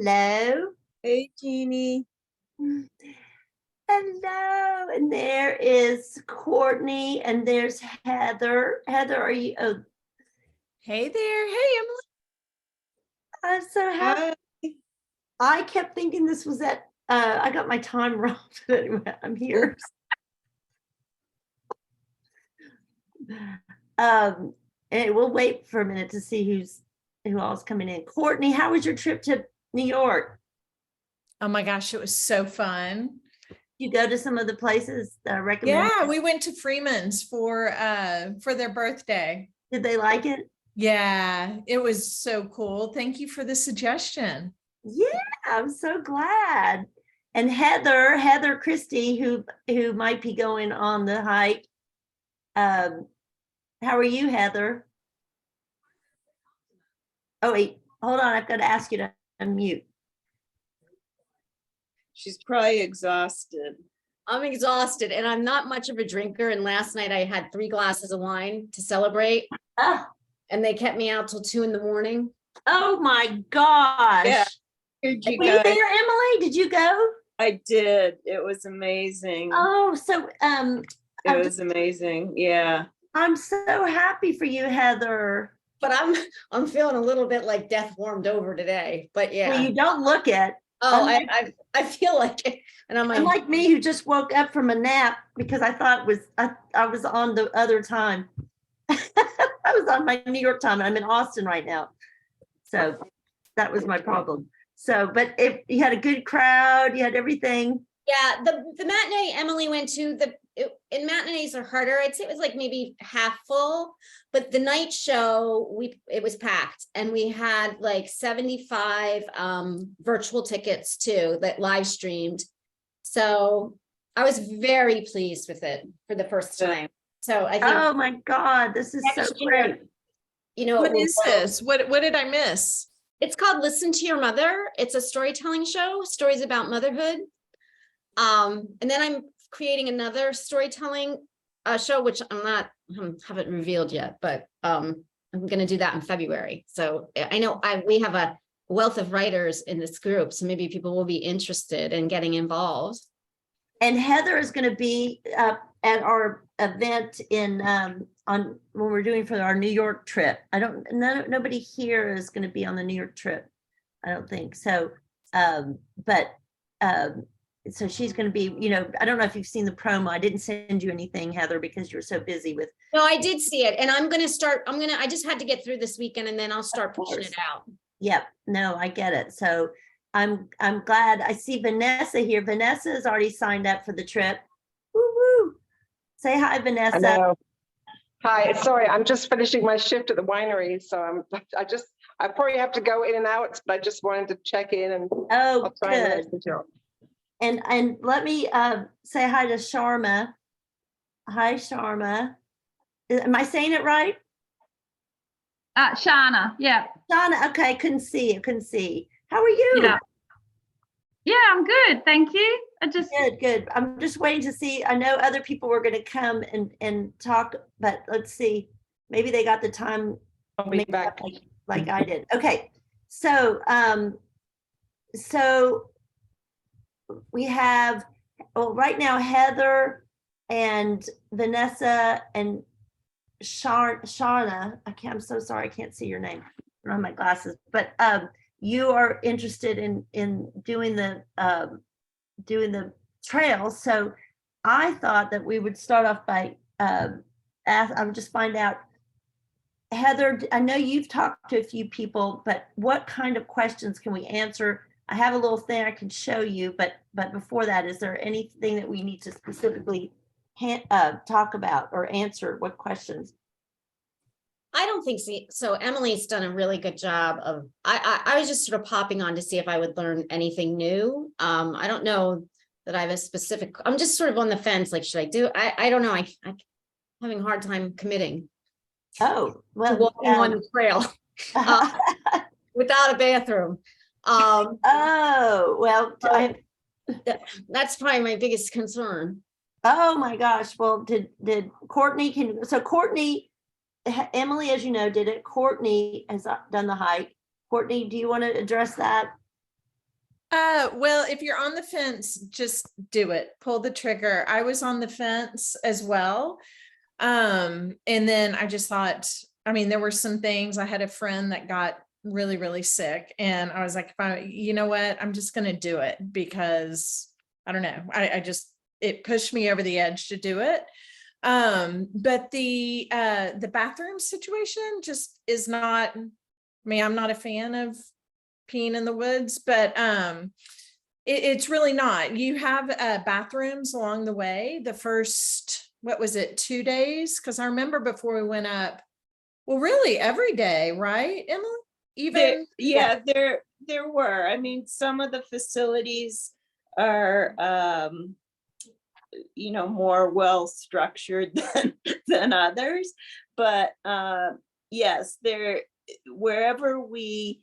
Hello. Hey, Jeannie. Hello. And there is Courtney and there's Heather. Heather, are you? Oh, Hey there. Hey, Emily. I'm so happy. Hi. I kept thinking this was at, I got my time wrong. But anyway, I'm here. And we'll wait for a minute to see who all's coming in. Courtney, how was your trip to New York? Oh my gosh, it was so fun. You go to some of the places that I recommend? Yeah, we went to Freeman's for their birthday. Did they like it? Yeah, it was so cool. Thank you for the suggestion. Yeah, I'm so glad. And Heather Christie, who might be going on the hike. How are you, Heather? Oh, wait, hold on. I've got to ask you to unmute. She's probably exhausted. I'm exhausted and I'm not much of a drinker. And last night I had 3 glasses of wine to celebrate. Oh, And they kept me out till 2 in. oh my gosh. Yeah. Were you there, Emily? Did you go? I did. It was amazing. Oh, so It was amazing. Yeah. I'm so happy for you, Heather. But I'm feeling a little bit like death warmed over today. But yeah. Well, you don't look it. I feel like it. And I'm I'm like, like me, who just woke up from a nap because I thought I was on the other time. I was on my New York time and I'm in Austin right now. So that was my problem. So, but you had a good crowd, you had everything. yeah, the matinee Emily went to, and matinees are harder. I'd say it was like maybe half full, but the night show, it was packed, and we had like 75 virtual tickets too that live streamed. So I was very pleased with it for the first time. So I think, oh my God, this is so great. you know, What is this? What did I miss? it's called Listen to Your Mother. It's a storytelling show, stories about motherhood. And then I'm creating another storytelling show, which haven't revealed yet, but I'm going to do that in February. So I know we have a wealth of writers in this group, so maybe people will be interested in getting involved. And Heather is going to be at our event on when we're doing for our New York trip. Nobody here is going to be on the New York trip, I don't think so. So she's going to be, I don't know if you've seen the promo. I didn't send you anything, Heather, because you're so busy with. No, I did see it, and I just had to get through this weekend, and then I'll start pushing it out. Yep. No, I get it. So I'm glad. I see Vanessa here. Vanessa has already signed up for the trip. Woo woo. Say hi, Vanessa. Hello. Hi, sorry, I'm just finishing my shift at the winery, so I probably have to go in and out, but I just wanted to check in and Oh, try and good. listen to it. And let me say hi to Sharma. Hi, Sharma. Am I saying it right? Shana, yeah. Shana, okay, couldn't see. How are you? Yeah, I'm good, thank you. Good. I'm just waiting to see. I know other people were going to come and talk, but let's see. Maybe they got the time. I'll be back. Like I did. Okay, so we have right now Heather and Vanessa and Sharna. I'm so sorry, I can't see your name. I don't have my glasses, but you are interested in doing the trail. So I thought that we would start off by I would just find out, Heather, I know you've talked to a few people, but what kind of questions can we answer? I have a little thing I can show you, but before that, is there anything that we need to specifically talk about or answer? What questions? I don't think so. Emily's done a really good job of, I was just sort of popping on to see if I would learn anything new. I don't know that I have a specific, I'm just sort of on the fence. Like, should I do, I don't know. I'm having a hard time committing. Oh, well, walking on the trail without a bathroom. Oh, well, that's probably my biggest concern. Oh my gosh. Well, did Courtney Courtney, Emily, as you know, did it. Courtney has done the hike. Courtney, do you want to address that? Well, if you're on the fence, just do it. Pull the trigger. I was on the fence as well. And then I just thought, I mean, there were some things. I had a friend that got really, really sick, and I was like, you know what, I'm just going to do it because I don't know. I just, it pushed me over the edge to do it. But the bathroom situation just is not, I mean, I'm not a fan of peeing in the woods, but it's really not. You have bathrooms along the way. The first, what was it, 2 days? Because I remember before we went up, well, really every day, right, Emily? Even Yeah, there were. I mean, some of the facilities are, more well structured than others. But yes, wherever we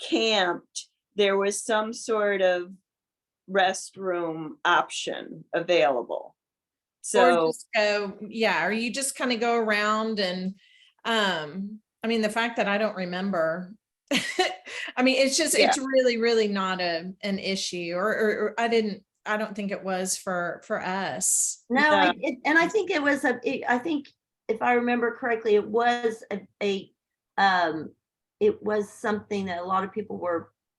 camped, there was some sort of restroom option available. or So just go, yeah, or you just kind of go around and I mean, the fact that I don't remember, I mean, it's just, Yeah. it's really, really not an issue, or I don't think it was for us. No, Yeah. and I think it was I think if I remember correctly, it was it was something that a lot of people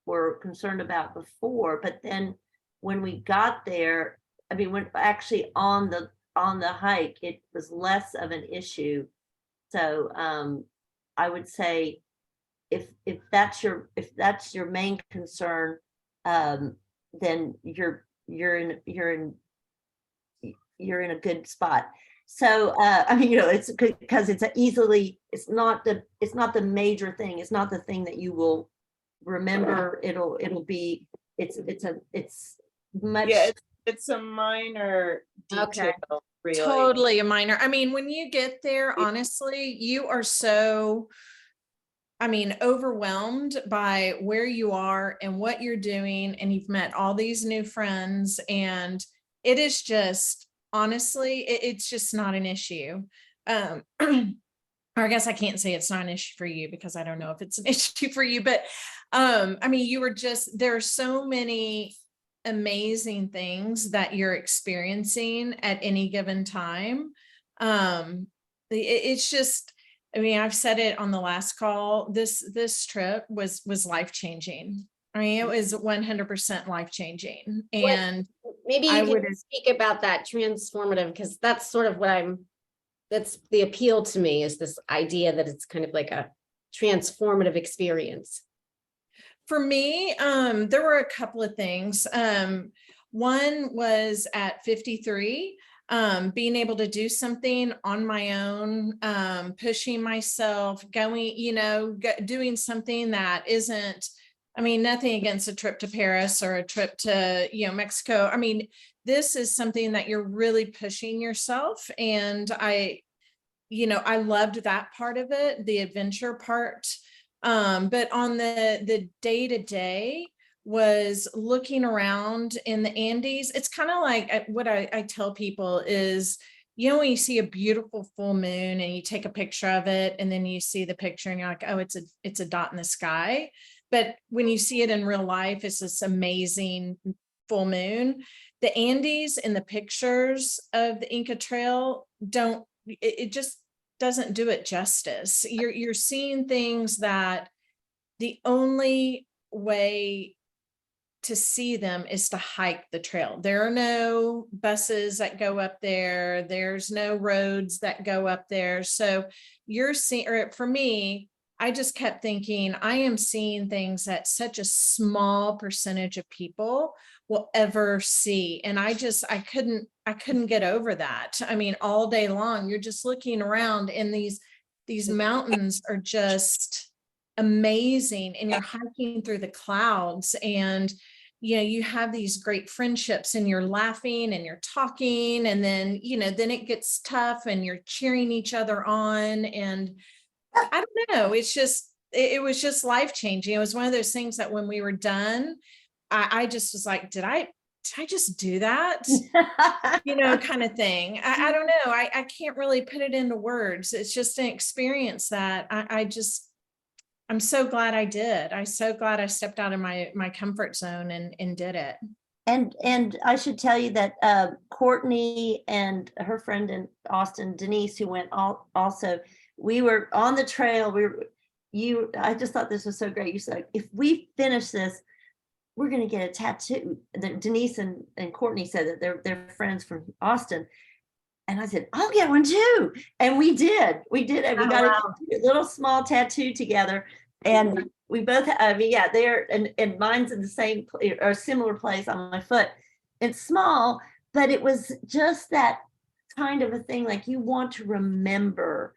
were concerned about before, but then when we got there, I mean, when actually on the hike, it was less of an issue. So I would say if that's your main concern, then you're in a good spot. So I mean, it's good because it's not the major thing. It's not the thing that you will remember. It'll be it's much. yeah, it's a minor Okay. detail, really. Totally a minor. I mean, when you get there, honestly, you are so, I mean, overwhelmed by where you are and what you're doing, and you've met all these new friends, and it is just, honestly, it's just not an issue. Or I guess I can't say it's not an issue for you because I don't know if it's an issue for you, but I mean, you were just, there are so many amazing things that you're experiencing at any given time. It's just, I mean, I've said it on the last call, this trip was life-changing. I mean, it was 100% life-changing. And Maybe I you would can speak about that transformative, because that's sort of what that's the appeal to me, is this idea that it's kind of like a transformative experience. For me, there were a couple of things. One was at 53, being able to do something on my own, pushing myself, going, doing something that isn't, I mean, nothing against a trip to Paris or a trip to, Mexico. I mean, this is something that you're really pushing yourself. And I loved that part of it, the adventure part. But on the day-to-day was looking around in the Andes. It's kind of like what I tell people is, when you see a beautiful full moon and you take a picture of it, and then you see the picture and you're like, oh, it's a dot in the sky. But when you see it in real life, it's this amazing full moon. The Andes in the pictures of the Inca Trail it just doesn't do it justice. You're seeing things that the only way to see them is to hike the trail. There are no buses that go up there. There's no roads that go up there. So you're seeing, or for me, I just kept thinking, I am seeing things that such a small percentage of people will ever see. And I couldn't get over that. I mean, all day long, you're just looking around, and these mountains are just amazing, and you're hiking through the clouds, and you have these great friendships, and you're laughing and you're talking, and then then it gets tough and you're cheering each other on. And I don't know, it was just life-changing. It was one of those things that when we were done, I just was like, did I just do that? Kind of thing. I don't know. I can't really put it into words. It's just an experience that I'm so glad I did. I'm so glad I stepped out of my comfort zone and did it. And I should tell you that Courtney and her friend in Austin, Denise, who went also, we were on the trail. I just thought this was so great. You said, if we finish this, we're going to get a tattoo. Denise and Courtney said that they're friends from Austin. And I said, I'll get one too. And we did. And we got a little small tattoo together. And we both, they're, and mine's in the same or similar place on my foot. It's small, but it was just that kind of a thing. Like, you want to remember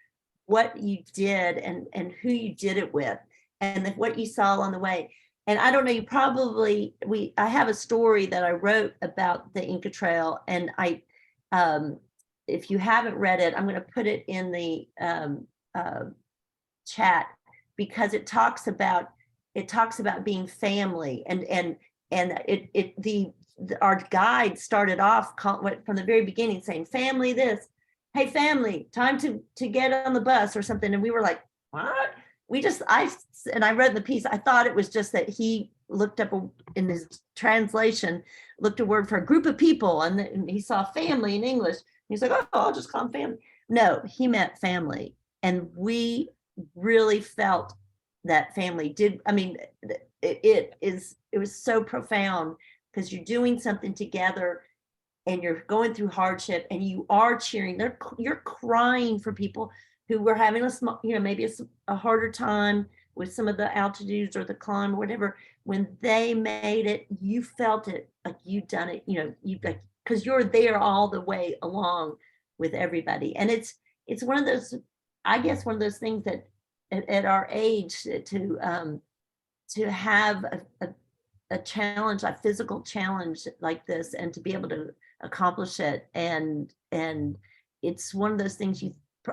what you did and who you did it with and what you saw along the way. And I don't know, you probably, I have a story that I wrote about the Inca Trail, and if you haven't read it, I'm going to put it in the chat, because it talks about being family, and our guide started off from the very beginning saying, family this, hey family, time to get on the bus or something. And we were like, what? I read the piece. I thought it was just that he looked up in his translation, looked a word for a group of people, and he saw family in English. He's like, oh, I'll just call him family. No, he meant family. And we really felt that family did. I mean, it was so profound, because you're doing something together and you're going through hardship and you are cheering. You're crying for people who were having a small, maybe a harder time with some of the altitudes or the climb or whatever. When they made it, you felt it, like you'd done it, because you're there all the way along with everybody. And it's one of those, I guess, one of those things that at our age, to have a challenge, a physical challenge like this, and to be able to accomplish it. And it's one of those things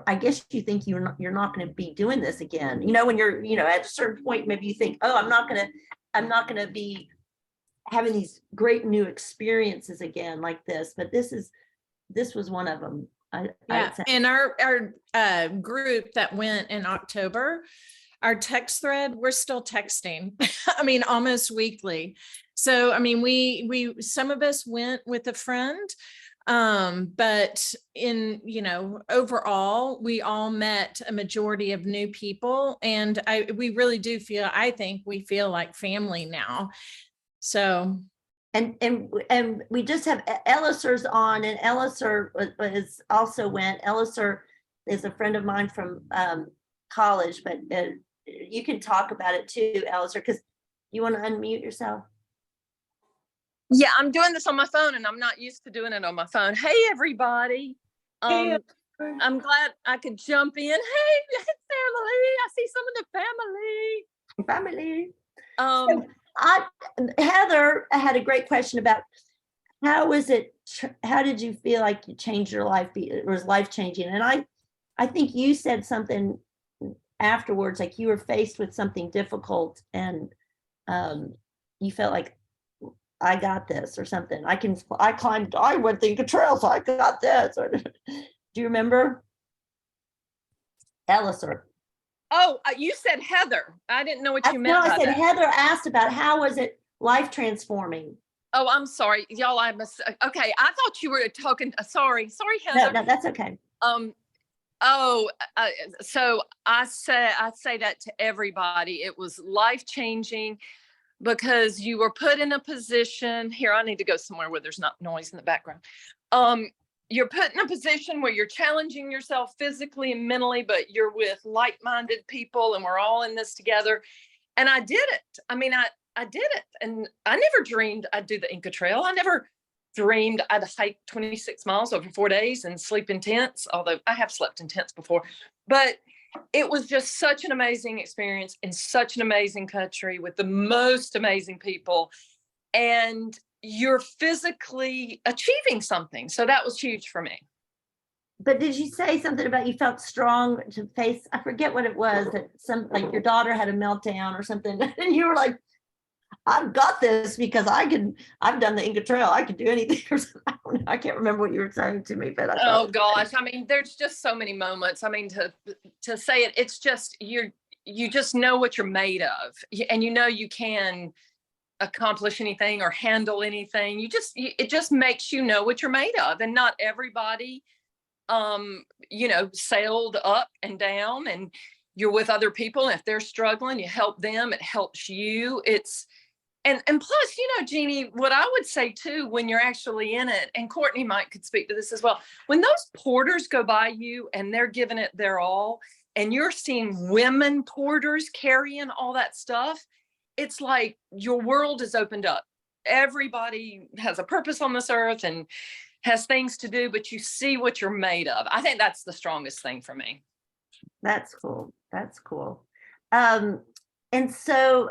I guess you think you're not going to be doing this again. When you're, at a certain point, maybe you think, oh, I'm not going to be having these great new experiences again like this. But this was one of them. And our group that went in October, our text thread, we're still texting. I mean, almost weekly. So, I mean, we some of us went with a friend, but overall, we all met a majority of new people, and we really do feel, I think we feel like family now. So. And we just have Elliser's on, and Elliser is also went. Elliser is a friend of mine from college, but you can talk about it too, Elliser, because you want to unmute yourself. Yeah, I'm doing this on my phone, and I'm not used to doing it on my phone. Hey, everybody. Hey. I'm glad I could jump in. Hey, family. I see some of the family. Heather had a great question about how did you feel like you changed your life? It was life changing. And I think you said something afterwards, like you were faced with something difficult, and you felt like, I got this, or something. I went the Inca Trail, so I got this. Or, do you remember? Elliser. Oh, you said Heather. I didn't know what you meant. No, I said Heather asked about how was it life transforming. Oh, I'm sorry, y'all. Okay, I thought you were talking. Sorry, Heather. No, that's okay. So I say that to everybody. It was life changing, because you were put in a position. Here, I need to go somewhere where there's not noise in the background. You're put in a position where you're challenging yourself physically and mentally, but you're with like-minded people, and we're all in this together. And I did it. I mean, I did it. And I never dreamed I'd do the Inca Trail. I never dreamed I'd hike 26 miles over 4 days and sleep in tents, although I have slept in tents before. But it was just such an amazing experience in such an amazing country with the most amazing people. And you're physically achieving something. So that was huge for me. But did you say something about you felt strong to face, I forget what it was, that like your daughter had a meltdown or something, and you were like, I've got this because I've done the Inca Trail. I can do anything. Or something. I can't remember what you were saying to me, but oh gosh, I mean, there's just so many moments. I mean, to say it, it's just you just know what you're made of, and you know you can accomplish anything or handle anything. It just makes you know what you're made of, and not everybody sailed up and down, and you're with other people. And if they're struggling, you help them, it helps you. And plus, Jeannie, what I would say too, when you're actually in it, and Courtney might could speak to this as well, when those porters go by you and they're giving it their all, and you're seeing women porters carrying all that stuff, it's like your world is opened up. Everybody has a purpose on this earth and has things to do, but you see what you're made of. I think that's the strongest thing for me. That's cool. That's cool. And so,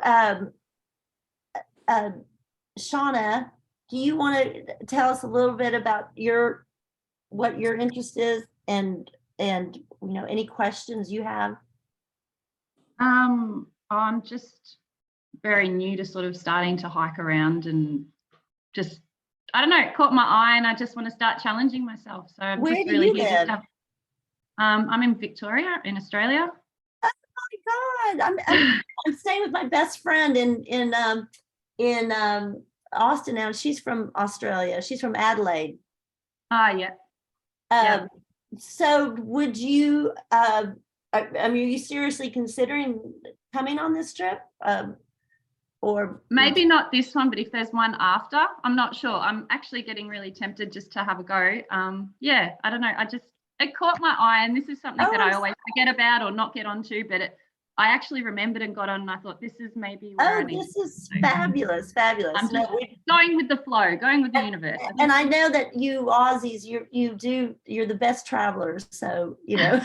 Shauna, do you want to tell us a little bit about what your interest is, and any questions you have? I'm just very new to sort of starting to hike around, and just, I don't know, it caught my eye, and I just want to start challenging myself. So I'm Where just do really you here live? to I'm in Victoria, in Australia. Oh my God, I'm staying with my best friend in Austin now. She's from Australia. She's from Adelaide. Yeah. Yeah. So would you, are you seriously considering coming on this trip? Or Maybe not this one, but if there's one after, I'm not sure. I'm actually getting really tempted just to have a go. Yeah, I don't know. It caught my eye, and this is something that I always forget about or not get onto, but I actually remembered and got on, and I thought, this is maybe where I need this to is fabulous. I'm just going with the flow, going with the universe. And I know that you Aussies, you're the best travelers. So, Yeah.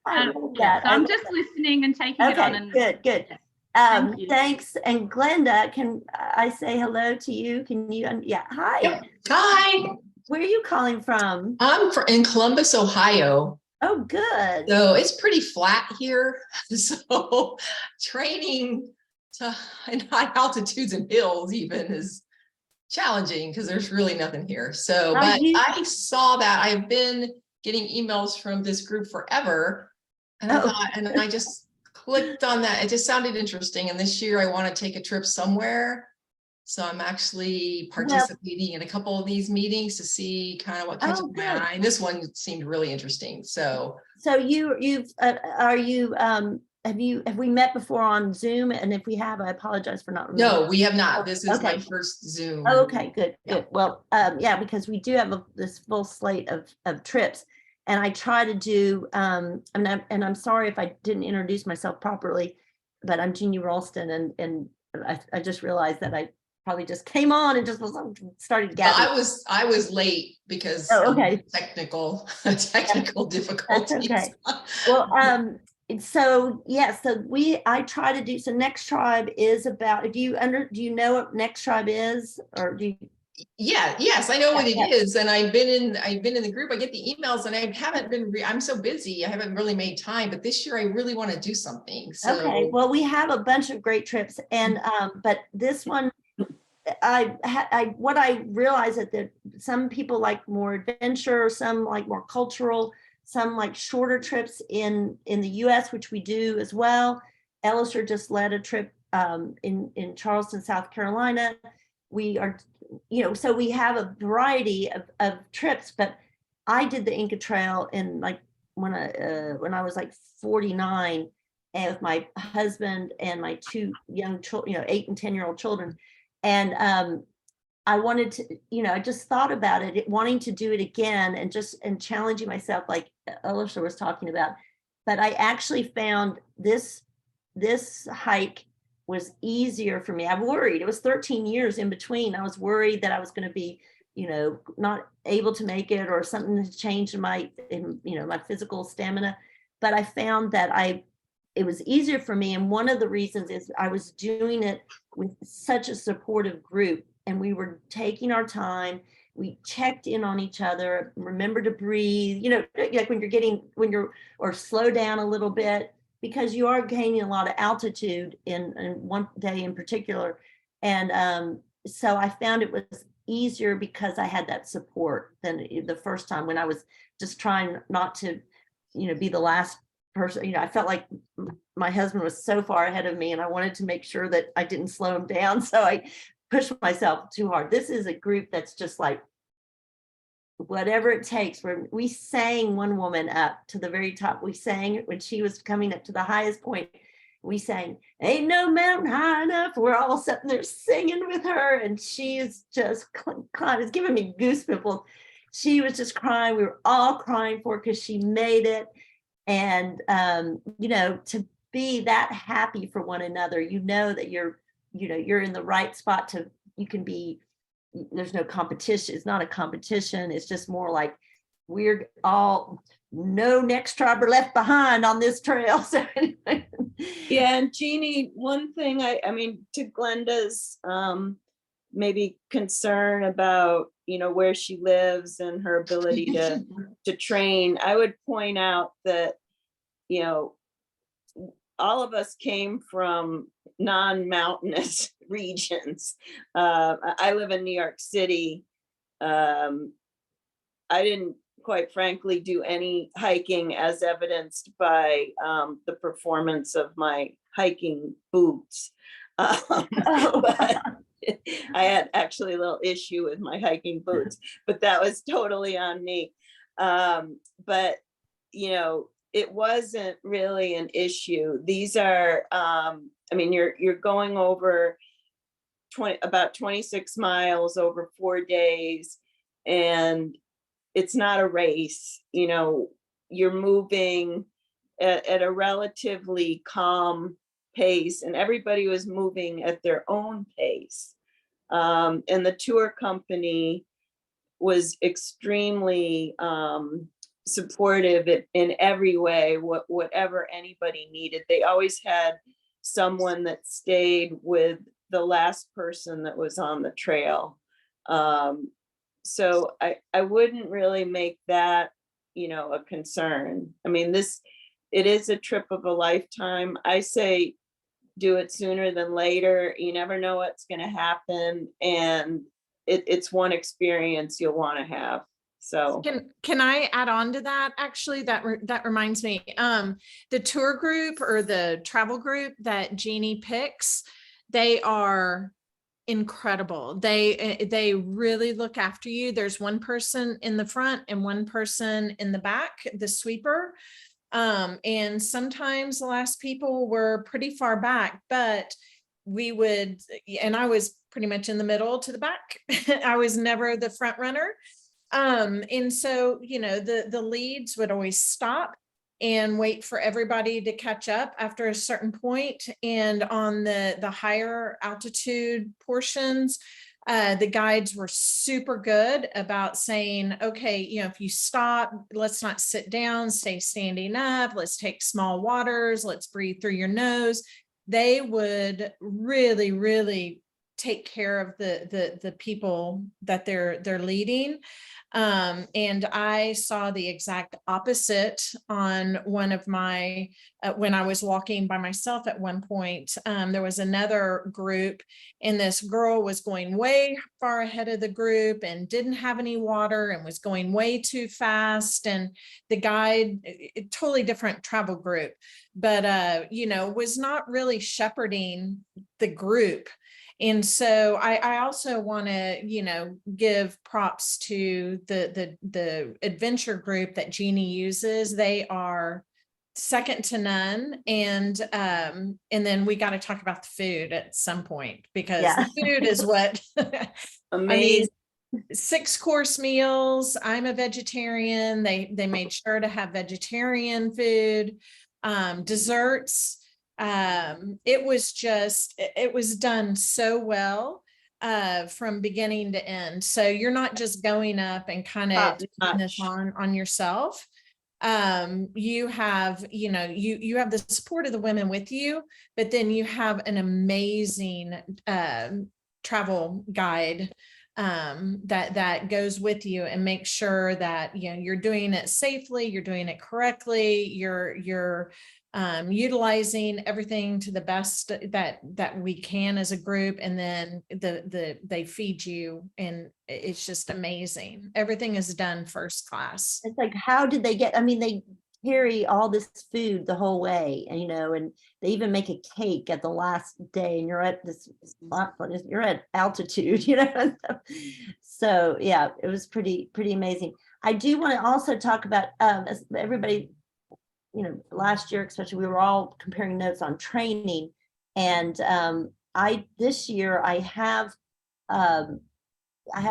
I love that. So I'm just listening and taking it on. And good. Yeah. Thank you. Thanks. And Glenda, can I say hello to you? Can you? Yeah. Hi. Yep. Hi, Where are you calling from? I'm in Columbus, Ohio. Oh, good. So it's pretty flat here. So training in high altitudes and hills even is challenging because there's really nothing here. So, but I saw that. I've been getting emails from this group forever. And I thought, and I just clicked on that. It just sounded interesting. And this year I want to take a trip somewhere. So I'm actually participating in a couple of these meetings to see kind of what catches my eye. And this one seemed really interesting. So have we met before on Zoom? And if we have, I apologize for not remembering. no, we have not. This is my first Zoom. Oh, okay, good. Yeah. Well, because we do have this full slate of trips, and I try to do. And I'm sorry if I didn't introduce myself properly, but I'm Jeannie Ralston, and I just realized that I probably just came on and just started gathering. I was late because technical difficulties. That's okay. Well, I try to do. So Next Tribe is about. Do you know what Next Tribe is, or do you? Yeah, yes, I know what it is, and I've been in the group. I get the emails, and I haven't been. I'm so busy, I haven't really made time. But this year, I really want to do something. So. Okay, well, we have a bunch of great trips, and but this one, what I realized that some people like more adventure, some like more cultural, some like shorter trips in the U.S., which we do as well. Elliser just led a trip in Charleston, South Carolina. We are, so we have a variety of trips, but I did the Inca Trail in like when I was like 49, and with my husband and my two young children, 8 and 10-year-old children. And I wanted to, I just thought about it, wanting to do it again and challenging myself, like Elliser was talking about. But I actually found this hike was easier for me. I worried. It was 13 years in between. I was worried that I was going to be, not able to make it, or something had changed in my physical stamina. But I found that it was easier for me. And one of the reasons is I was doing it with such a supportive group, and we were taking our time. We checked in on each other, remember to breathe, like or slow down a little bit, because you are gaining a lot of altitude in one day in particular. And so I found it was easier because I had that support than the first time when I was just trying not to, be the last person, you know, I felt like my husband was so far ahead of me and I wanted to make sure that I didn't slow him down. So I pushed myself too hard. This is a group that's just like, whatever it takes. We sang one woman up to the very top. We sang it when she was coming up to the highest point. We sang, "Ain't no mountain high enough." We're all sitting there singing with her, and she is just crying. It's giving me goosebumps. She was just crying. We were all crying for her because she made it. And you know, to be that happy for one another, you know that you're in the right spot to, you can be, there's no competition. It's not a competition. It's just more like we're all, no next tribe left behind on this trail. So anyway. Yeah, and Jeannie, one thing I mean, to Glenda's maybe concern about, you know, where she lives and her ability to train, I would point out that, you know, all of us came from non-mountainous regions. I live in New York City. I didn't, quite frankly, do any hiking, as evidenced by the performance of my hiking boots. But I had actually a little issue with my hiking boots, but that was totally on me. But, you know, it wasn't really an issue. These are, I mean, you're going over about 26 miles over 4 days, and it's not a race. You know, you're moving at a relatively calm pace, and everybody was moving at their own pace. And the tour company was extremely supportive in every way, whatever anybody needed. They always had someone that stayed with the last person that was on the trail. So I wouldn't really make that, you know, a concern. I mean, it is a trip of a lifetime. I say do it sooner than later. You never know what's going to happen, and it's one experience you'll want to have. So can I add on to that? Actually, that reminds me, the tour group or the travel group that Jeannie picks, they are incredible. They really look after you. There's one person in the front and one person in the back, the sweeper. And sometimes the last people were pretty far back, but and I was pretty much in the middle to the back. I was never the front runner. And so, you know, the leads would always stop and wait for everybody to catch up after a certain point. And on the higher altitude portions, the guides were super good about saying, okay, you know, if you stop, let's not sit down, stay standing up, let's take small waters, let's breathe through your nose. They would really, really take care of the people that they're leading. And I saw the exact opposite on one of my, when I was walking by myself at one point. There was another group, and this girl was going way far ahead of the group and didn't have any water and was going way too fast. And the guide, totally different travel group, but you know, was not really shepherding the group. And so I also want to, you know, give props to the adventure group that Jeannie uses. They are second to none. And then we got to talk about the food at some point, because the food is what amazing. I mean, 6-course meals. I'm a vegetarian. They made sure to have vegetarian food, desserts. It was done so well from beginning to end. So you're not just going up and kind of putting this on yourself. You have, you know, you have the support of the women with you, but then you have an amazing travel guide that goes with you and makes sure that, you know, you're doing it safely, you're doing it correctly, you're utilizing everything to the best that we can as a group. And then they feed you, and it's just amazing. Everything is done first class. It's like, how did they get, I mean, carry all this food the whole way, and and they even make a cake at the last day, and you're at this you're at altitude, so yeah, it was pretty amazing. I do want to also talk about as everybody, last year especially, we were all comparing notes on training, and this year I have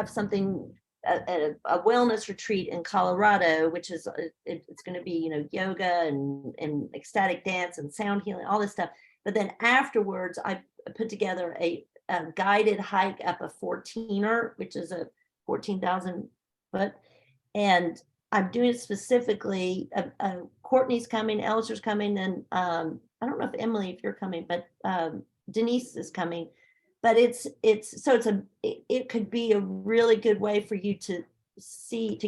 something, a wellness retreat in Colorado, which is it's going to be yoga and ecstatic dance and sound healing, all this stuff. But then afterwards, I put together a guided hike up a 14er, which is a 14,000 foot, and I'm doing it specifically. Courtney's coming, Elser's coming, and I don't know if Emily, if you're coming, but Denise is coming. But it could be a really good way for you to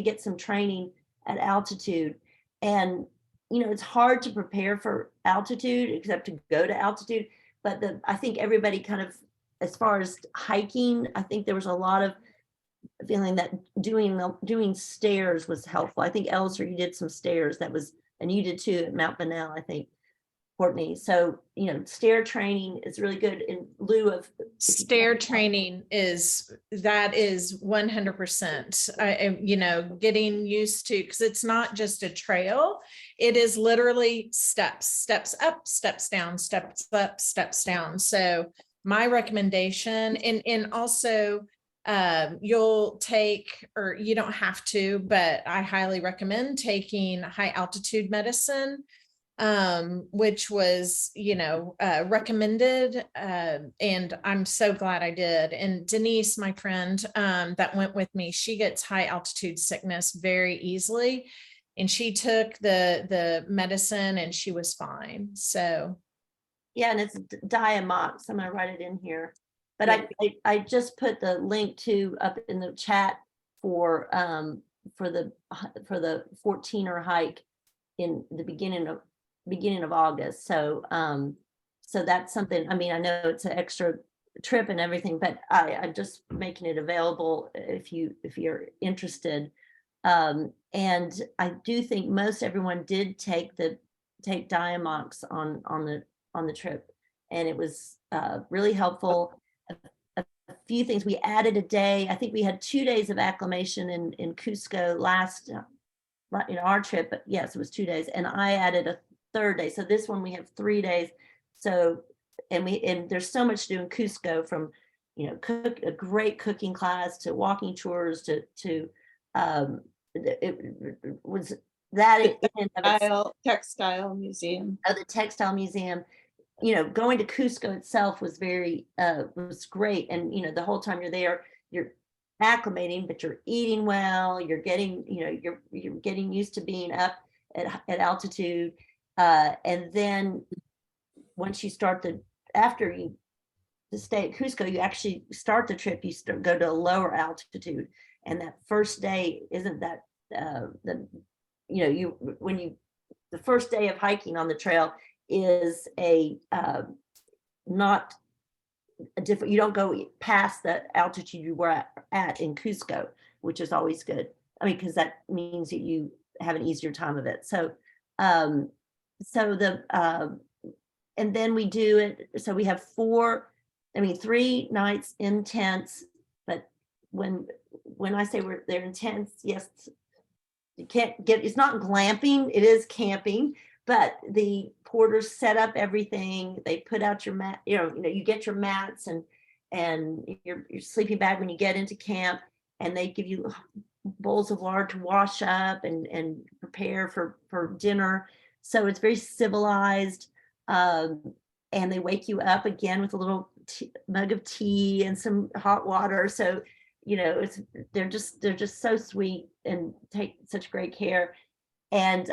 get some training at altitude. And it's hard to prepare for altitude except to go to altitude. But I think everybody kind of, as far as hiking, I think there was a lot of feeling that doing stairs was helpful. I think Elser, you did some stairs, and you did too at Mount Bonnell, I think, Courtney. So, stair training is really good in lieu of stair training is 100%. Getting used to, because it's not just a trail, it is literally steps up, steps down, steps up, steps down. So my recommendation, and also you'll take, or you don't have to, but I highly recommend taking high altitude medicine, which was, recommended. And I'm so glad I did. And Denise, my friend, that went with me, she gets high altitude sickness very easily. And she took the medicine and she was fine. So. Yeah. And it's Diamox. I'm going to write it in here, but I just put the link to up in the chat for the 14er hike in the beginning of August. So so that's something. I mean, I know it's an extra trip and everything, but I'm just making it available if you're interested. And I do think most everyone did take Diamox on the trip, and it was really helpful. A few things, we added a day. I think we had 2 days of acclimation in Cusco last our trip, but yes, it was 2 days, and I added a third day. So this one we have 3 days. So and there's so much to do in Cusco, from cook a great cooking class to walking tours to it was that in and of Textile museum. the textile museum. Going to Cusco itself was was great, and the whole time you're there, you're acclimating, but you're eating well, you're getting you're getting used to being up at altitude, and then once you start after you stay at Cusco, you actually start the trip, go to a lower altitude, and that first day isn't that the first day of hiking on the trail is not a different, you don't go past the altitude you were at in Cusco, which is always good. I mean, because that means that you have an easier time of it. So and then we do it. So we have 3 nights in tents, but when I say they're in tents, yes, you can't get, it's not glamping, it is camping, but the porters set up everything. They put out your mat, you get your mats and your sleeping bag when you get into camp, and they give you bowls of lard to wash up and prepare for dinner. So it's very civilized. And they wake you up again with a little mug of tea and some hot water. So, they're just so sweet and take such great care. And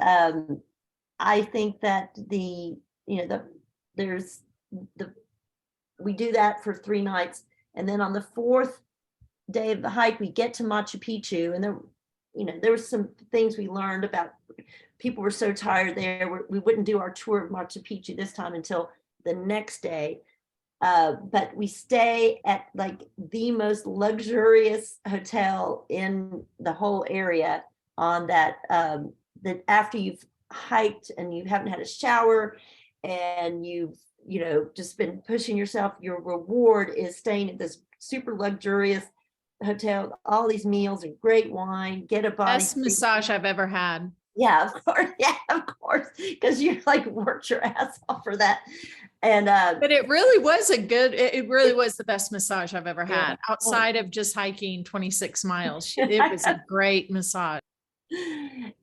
I think that we do that for 3 nights. And then on the 4th day of the hike, we get to Machu Picchu, and there were some things we learned about. People were so tired there, we wouldn't do our tour of Machu Picchu this time until the next day. But we stay at like the most luxurious hotel in the whole area on that after you've hiked and you haven't had a shower and you've, just been pushing yourself, your reward is staying at this super luxurious hotel, all these meals and great wine, get a body. Best massage I've ever had. Yeah, of course. Yeah, of course. Because you like worked your ass off for that. And But it really was it really was the best massage I've ever Yeah. had outside of just hiking 26 miles. It was a great massage.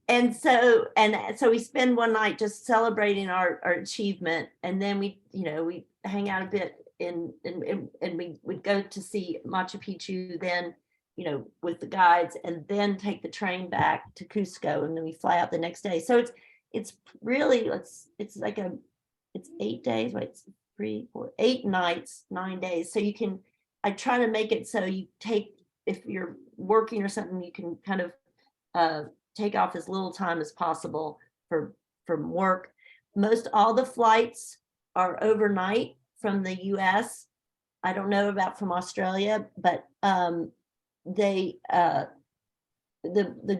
and so we spend one night just celebrating our achievement, and then we hang out a bit and we would go to see Machu Picchu then, with the guides, and then take the train back to Cusco, and then we fly out the next day. So it's really it's 8 days, wait, it's 3, 4, 8 nights, 9 days. So I try to make it so you take, if you're working or something, you can kind of take off as little time as possible from work. Most all the flights are overnight from the US. I don't know about from Australia, but the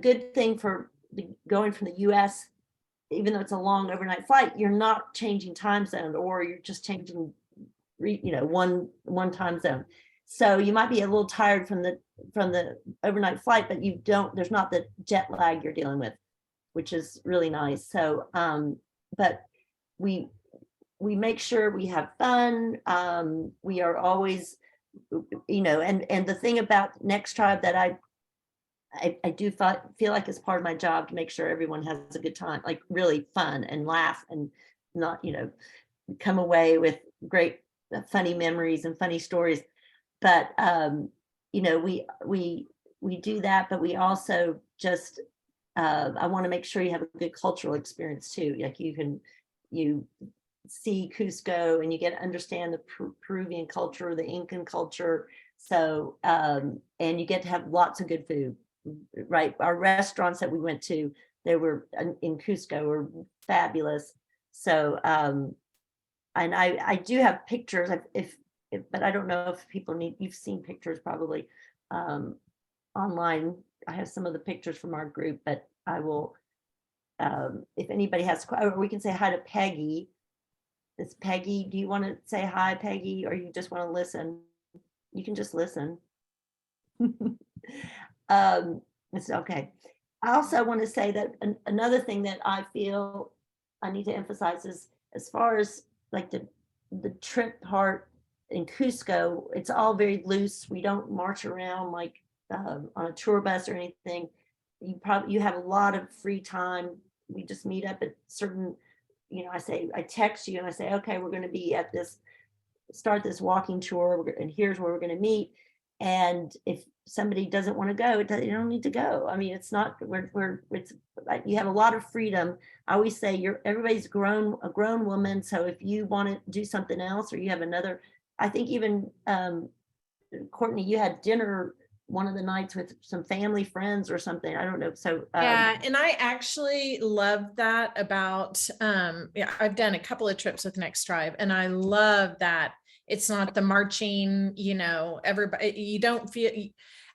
good thing for going from the US, even though it's a long overnight flight, you're not changing time zone, or you're just changing one time zone. So you might be a little tired from the overnight flight, but there's not the jet lag you're dealing with, which is really nice. So but we make sure we have fun. We are always, and the thing about Next Tribe that I do feel like it's part of my job to make sure everyone has a good time, like really fun and laugh, and not, come away with great funny memories and funny stories. But we do that, but we also just I want to make sure you have a good cultural experience too. Like you see Cusco and you get to understand the Peruvian culture, the Incan culture. So and you get to have lots of good food, right? Our restaurants that we went to, they were in Cusco, were fabulous. So and I do have pictures if but I don't know if people you've seen pictures probably online. I have some of the pictures from our group, but I will, if anybody has, or we can say hi to Peggy. It's Peggy. Do you want to say hi, Peggy, or you just want to listen? You can just listen. It's okay. I also want to say that another thing that I feel I need to emphasize is, as far as like the trip part in Cusco, it's all very loose. We don't march around like on a tour bus or anything. You have a lot of free time. We just meet up at certain, I text you and I say, okay, we're going to be at start this walking tour, and here's where we're going to meet. And if somebody doesn't want to go, you don't need to go. I mean, it's not, it's like you have a lot of freedom. I always say everybody's a grown woman. So if you want to do something else, or you have another, I think even Courtney, you had dinner one of the nights with some family friends or something. I don't know. So yeah, and I actually love that about I've done a couple of trips with Next Tribe, and I love that it's not the marching, everybody, you don't feel,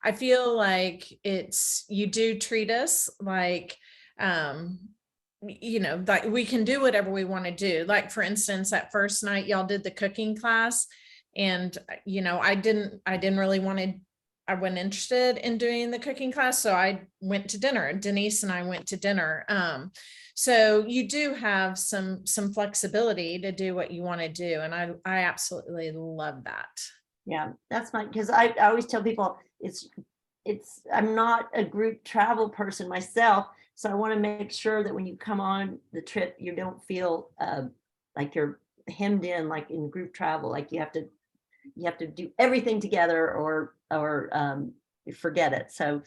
I feel like you do treat us like like we can do whatever we want to do. Like, for instance, that first night y'all did the cooking class, and I wasn't interested in doing the cooking class. So I went to dinner. Denise and I went to dinner. So you do have some flexibility to do what you want to do. And I absolutely love that. Yeah, that's fine. Because I always tell people I'm not a group travel person myself. So I want to make sure that when you come on the trip, you don't feel like you're hemmed in, like in group travel, like you have to do everything together or forget it. So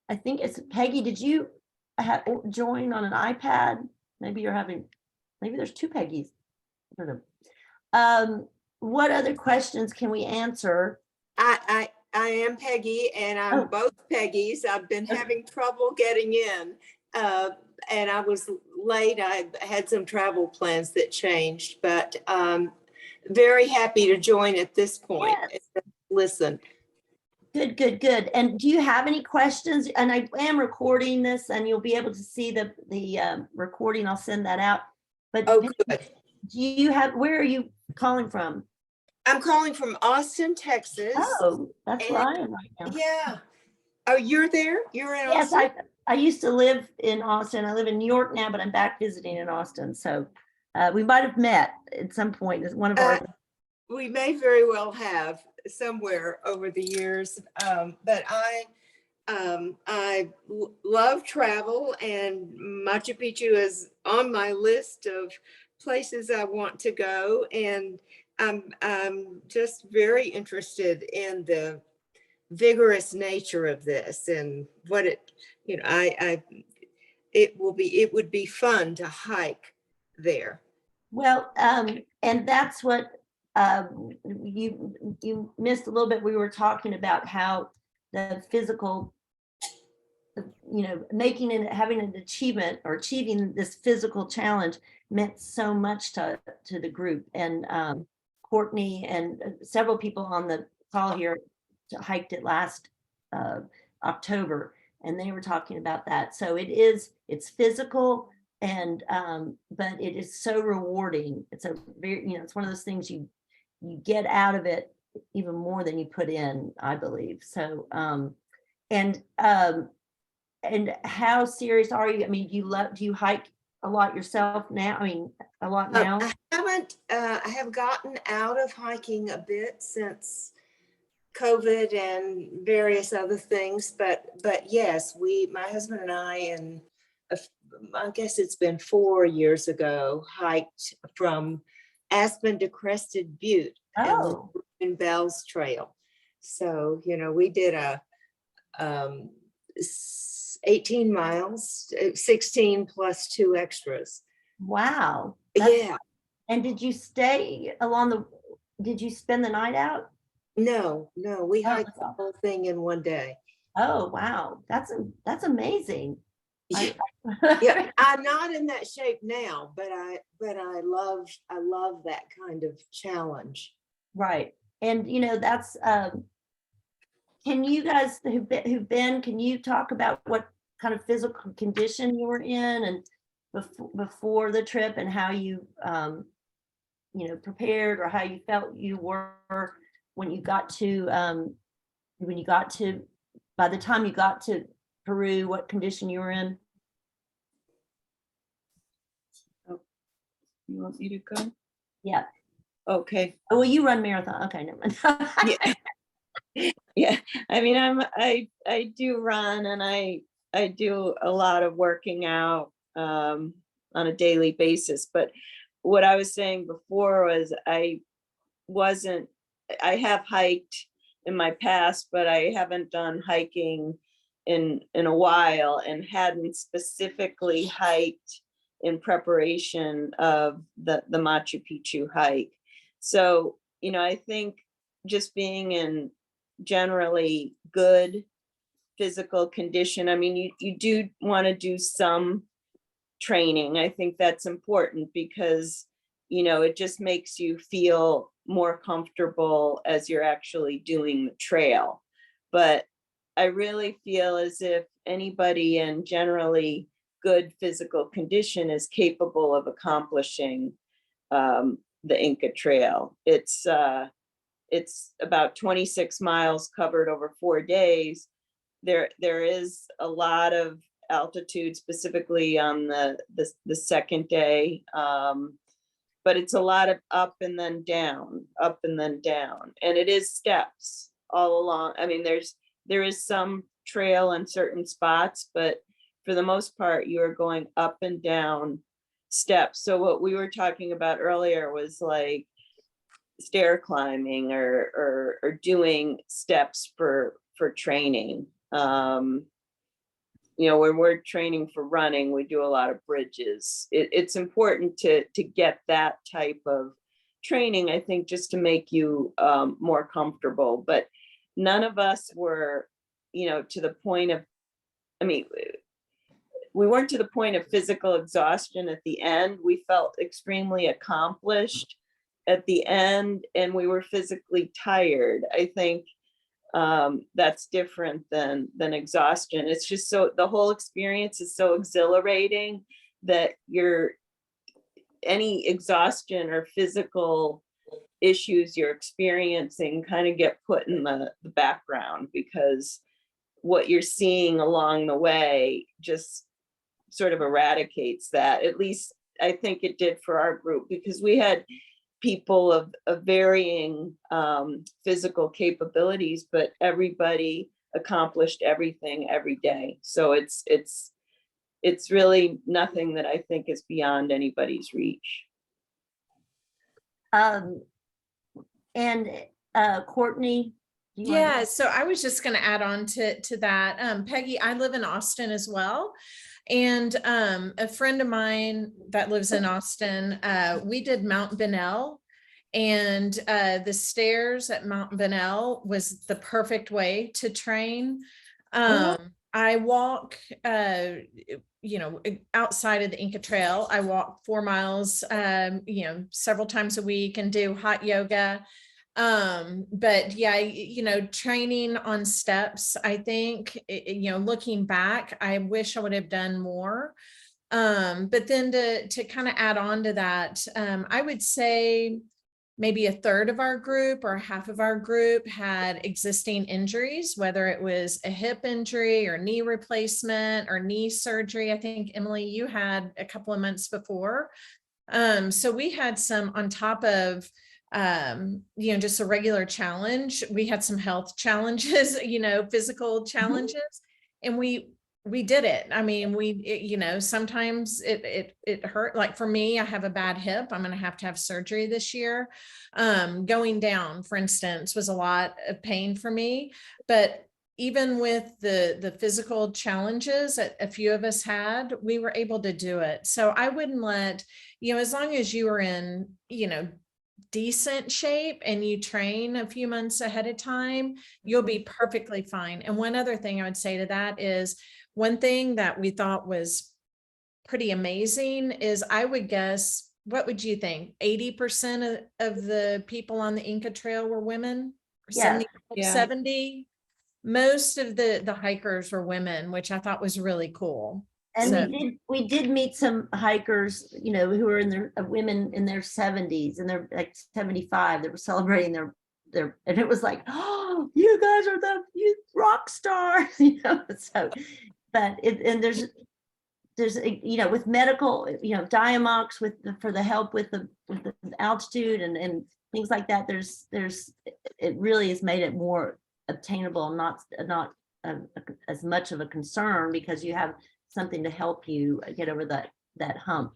I think it's Peggy, did you join on an iPad? Maybe there's two Peggy's. I don't know. What other questions can we answer? I am Peggy, and I'm both Peggy's. I've been having trouble getting in, and I was late. I had some travel plans that changed, but very happy to join at this point. Yes. Listen. Good, good, good. And do you have any questions? And I am recording this and you'll be able to see the recording. I'll send that out. But Oh, good. do you have, where are you calling from? I'm calling from Austin, Texas. Oh, that's where I am right now. Yeah. Oh, you're there? You're in Yes, Austin? I used to live in Austin. I live in New York now, but I'm back visiting in Austin. So we might have met at some point. It's one of our. We may very well have somewhere over the years, but I love travel, and Machu Picchu is on my list of places I want to go, and I'm just very interested in the vigorous nature of this and what it, you know, it would be fun to hike there. Well, and that's what you missed a little bit. We were talking about how the physical, making and having an achievement or achieving this physical challenge meant so much to the group. And Courtney and several people on the call here hiked it last October, and they were talking about that. So it's physical, and but it is so rewarding. It's a very, it's one of those things you get out of it even more than you put in, I believe. So and how serious are you? I mean, do you hike a lot yourself now? I mean, a lot now? I have gotten out of hiking a bit since COVID and various other things, but yes, my husband and I, and I guess it's been 4 years ago, hiked from Aspen to Crested Butte and in Bell's Trail. So, we did a 18 miles, 16 plus 2 extras. Wow. Yeah. And did you stay did you spend the night out? No, we hiked the whole thing in one day. Oh, wow. That's amazing. Yeah, I'm not in that shape now, but I love that kind of challenge. Right. And that's can you guys who've been, can you talk about what kind of physical condition you were in and before the trip, and how you prepared, or how you felt you were when you got to by the time you got to Peru, what condition you were in? You want me to go? Yeah. Okay. Oh, well, you run marathon. Okay, never mind. Yeah. I mean, I do run, and I do a lot of working out on a daily basis. But what I was saying before was I have hiked in my past, but I haven't done hiking in a while, and hadn't specifically hiked in preparation of the Machu Picchu hike. So, I think just being in generally good physical condition. I mean, you do want to do some training. I think that's important because, it just makes you feel more comfortable as you're actually doing the trail. But I really feel as if anybody in generally good physical condition is capable of accomplishing the Inca Trail. It's about 26 miles covered over 4 days. There is a lot of altitude, specifically on the second day, but it's a lot of up and then down, and it is steps all along. I mean, there is some trail in certain spots, but for the most part, you are going up and down steps. So what we were talking about earlier was like stair climbing or doing steps for training. When we're training for running, we do a lot of bridges. It's important to get that type of training, I think, just to make you more comfortable. But none of us were, to the point of, we weren't to the point of physical exhaustion at the end. We felt extremely accomplished at the end, and we were physically tired. I think that's different than exhaustion. It's just so, the whole experience is so exhilarating that any exhaustion or physical issues you're experiencing kind of get put in the background, because what you're seeing along the way just sort of eradicates that. At least I think it did for our group, because we had people of varying physical capabilities, but everybody accomplished everything every day. So it's really nothing that I think is beyond anybody's reach. And Courtney? do you wanna- Yeah, so I was just going to add on to that. Peggy, I live in Austin as well. And a friend of mine that lives in Austin, we did Mount Bonnell, and the stairs at Mount Bonnell was the perfect way to train. I walk, outside of the Inca Trail. I walk 4 miles, several times a week, and do hot yoga. But yeah, training on steps, I think, looking back, I wish I would have done more. But then to kind of add on to that, I would say maybe a third of our group or half of our group had existing injuries, whether it was a hip injury or knee replacement or knee surgery. I think, Emily, you had a couple of months before. So we had some on top of just a regular challenge. We had some health challenges, physical challenges, and we did it. I mean, sometimes it hurt. Like for me, I have a bad hip. I'm going to have surgery this year. Going down, for instance, was a lot of pain for me, but even with the physical challenges that a few of us had, we were able to do it. So I wouldn't let, as long as you are in, decent shape and you train a few months ahead of time, you'll be perfectly fine. And one other thing I would say to that is, one thing that we thought was pretty amazing is, I would guess, what would you think? 80% of the people on the Inca Trail were women? Yeah. 70? Most of the hikers were women, which I thought was really cool. And So- we did meet some hikers, who were in their women in their 70s, and they're like 75. They were celebrating their, and it was like, oh, you guys are you rock stars, So, but there's with medical, Diamox for the help with the altitude and things like that. It really has made it more obtainable, not as much of a concern, because you have something to help you get over that hump.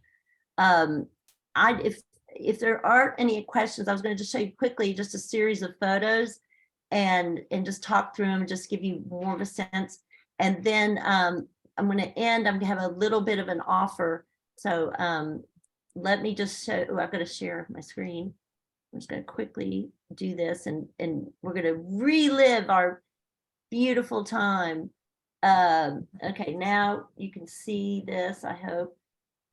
If there aren't any questions, I was going to just show you quickly just a series of photos and just talk through them, just give you more of a sense. And then I'm going to end. I'm going to have a little bit of an offer. So let me just show. I've got to share my screen. I'm just going to quickly do this, and we're going to relive our beautiful time. Okay, now you can see this, I hope.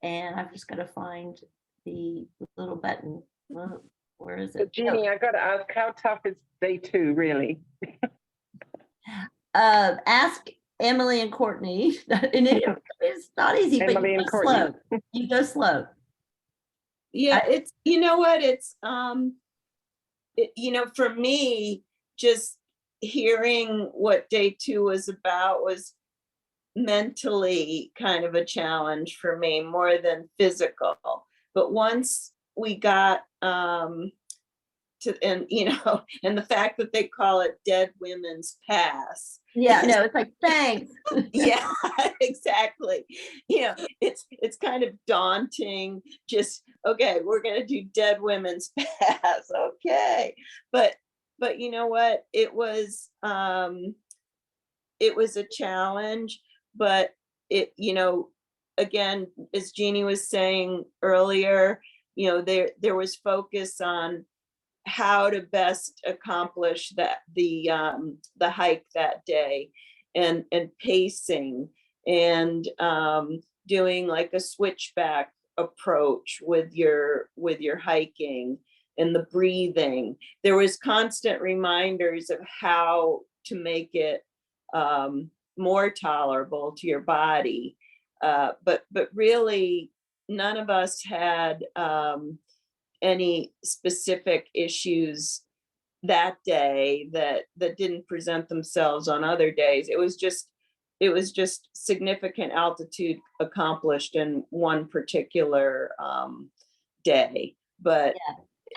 And I've just got to find the little button. Where is So it? Jeannie, I got to ask, how tough is day 2 really? Ask Emily and Courtney. And it's not easy, but Emily you and go Courtney. slow. You go slow. Yeah, it's, what, it's, for me, just hearing what day 2 was about was mentally kind of a challenge for me, more than physical. But once we got and the fact that they call it Dead Women's Pass. Yeah, no, it's like, thanks. Yeah, exactly. It's kind of daunting. Just, okay, we're gonna do Dead Women's Pass. Okay. But you know what? It was a challenge, but again, as Jeannie was saying earlier, there was focus on how to best accomplish the hike that day, and pacing, and doing like a switchback approach with your hiking, and the breathing. There was constant reminders of how to make it more tolerable to your body. But really, none of us had any specific issues that day that didn't present themselves on other days. It was just significant altitude accomplished in one particular day. But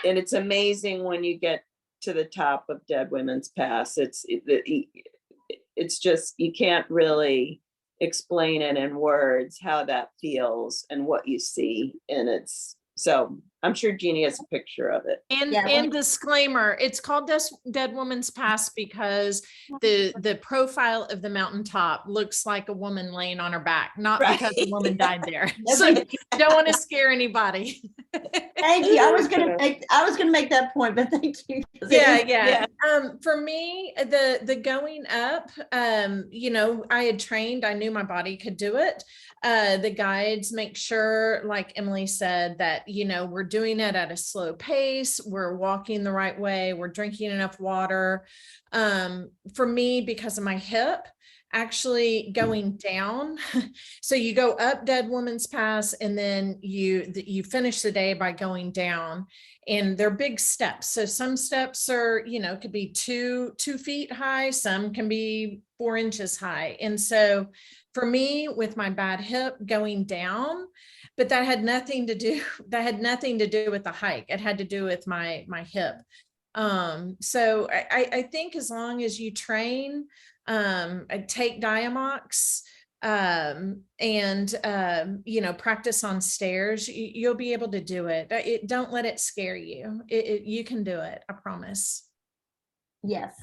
and it's amazing when you get to the top of Dead Women's Pass. It's just, you can't really explain it in words how that feels and what you see. And so I'm sure Jeannie has a picture of it. And disclaimer, it's called Dead Woman's Pass because the profile of the mountaintop looks like a woman laying on her back, not because a woman died there. So you don't want to scare anybody. Thank you. I was gonna make that point, but thank you. Yeah. For me, the going up, I had trained, I knew my body could do it. The guides make sure, like Emily said, that, we're doing it at a slow pace, we're walking the right way, we're drinking enough water. For me, because of my hip, actually going down. So you go up Dead Woman's Pass and then you finish the day by going down, and they're big steps. So some steps are, could be 2 feet high, some can be 4 inches high. And so for me, with my bad hip, going down, but that had nothing to do with the hike. It had to do with my hip. So I think as long as you train, take Diamox, and practice on stairs, you'll be able to do it. Don't let it scare you. You can do it, I promise. Yes.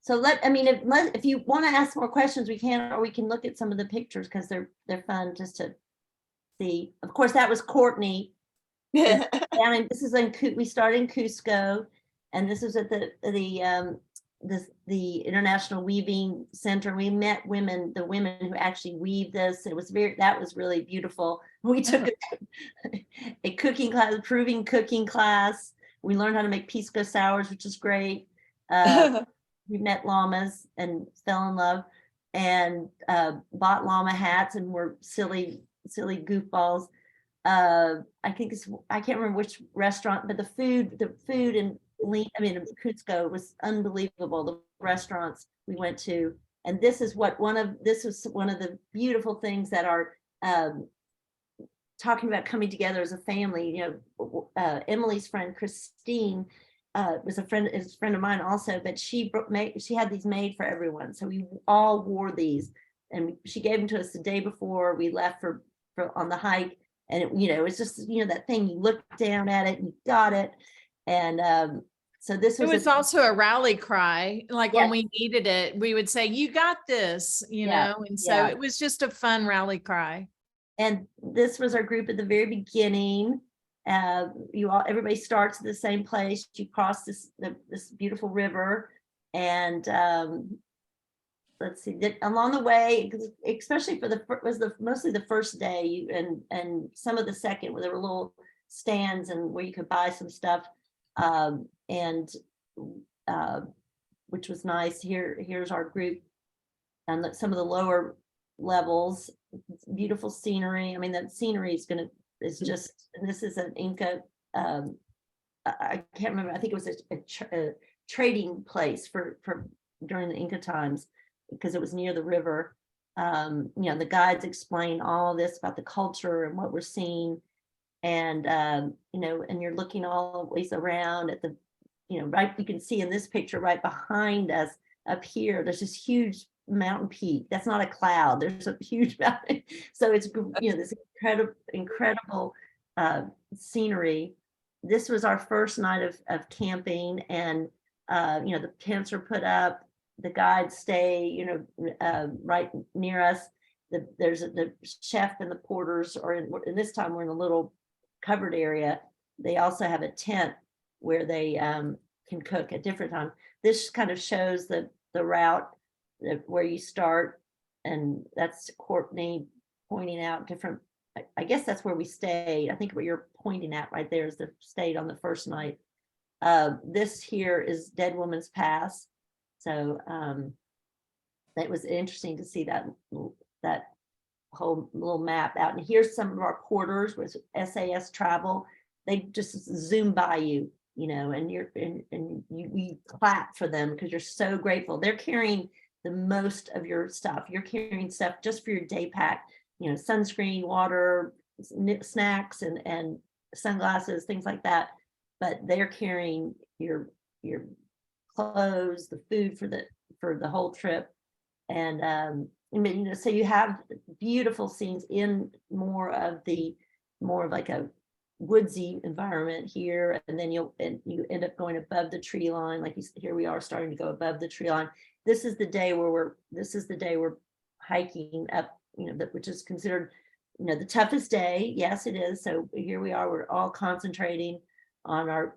So if you want to ask more questions, we can, or we can look at some of the pictures because they're fun just to see. Of course, that was Courtney. This is we started in Cusco, and this was at the International Weaving Center. We met the women who actually weave this. That was really beautiful. We took a cooking class, proving cooking class. We learned how to make pisco sours, which is great. We met llamas and fell in love, and bought llama hats and were silly goofballs. I can't remember which restaurant, but the food in Cusco was unbelievable. The restaurants we went to, and this was one of the beautiful things that are talking about coming together as a family. Emily's friend Christine is a friend of mine also, but she had these made for everyone, so we all wore these, and she gave them to us the day before we left for on the hike. And it's just that thing, you look down at it and you got it. And so this was also a rally cry. Like when we needed it, we would say, "You got this," and so it was just a fun rally cry. And this was our group at the very beginning. Everybody starts at the same place. You cross this beautiful river, and let's see, that along the way, especially mostly the first day, and some of the second, where there were little stands and where you could buy some stuff, which was nice. Here's our group, and some of the lower levels. Beautiful scenery. I mean, that scenery is just. And this is an Inca. I can't remember. I think it was a trading place for during the Inca times, because it was near the river. The guides explain all this about the culture and what we're seeing, and and you're looking always around at the, right, you can see in this picture right behind us up here, there's this huge mountain peak. That's not a cloud. There's a huge mountain. So it's, this incredible scenery. This was our first night of camping, and the tents are put up. The guides stay, right near us. There's the chef and the porters are in this time we're in a little covered area. They also have a tent where they can cook at different times. This kind of shows the route where you start, and that's Courtney pointing out different. I guess that's where we stayed. I think what you're pointing at right there is the stayed on the first night. This here is Dead Woman's Pass. So that was interesting to see that whole little map out. And here's some of our porters with SAS Travel. They just zoom by you, and we clap for them because you're so grateful. They're carrying the most of your stuff. You're carrying stuff just for your day pack, sunscreen, water, snacks, and sunglasses, things like that. But they're carrying your clothes, the food for the whole trip. And so you have beautiful scenes in more of like a woodsy environment here, and then you end up going above the tree line. Like here we are starting to go above the tree line. This is the day we're hiking up, which is considered, the toughest day. Yes, it is. So here we are. We're all concentrating on our.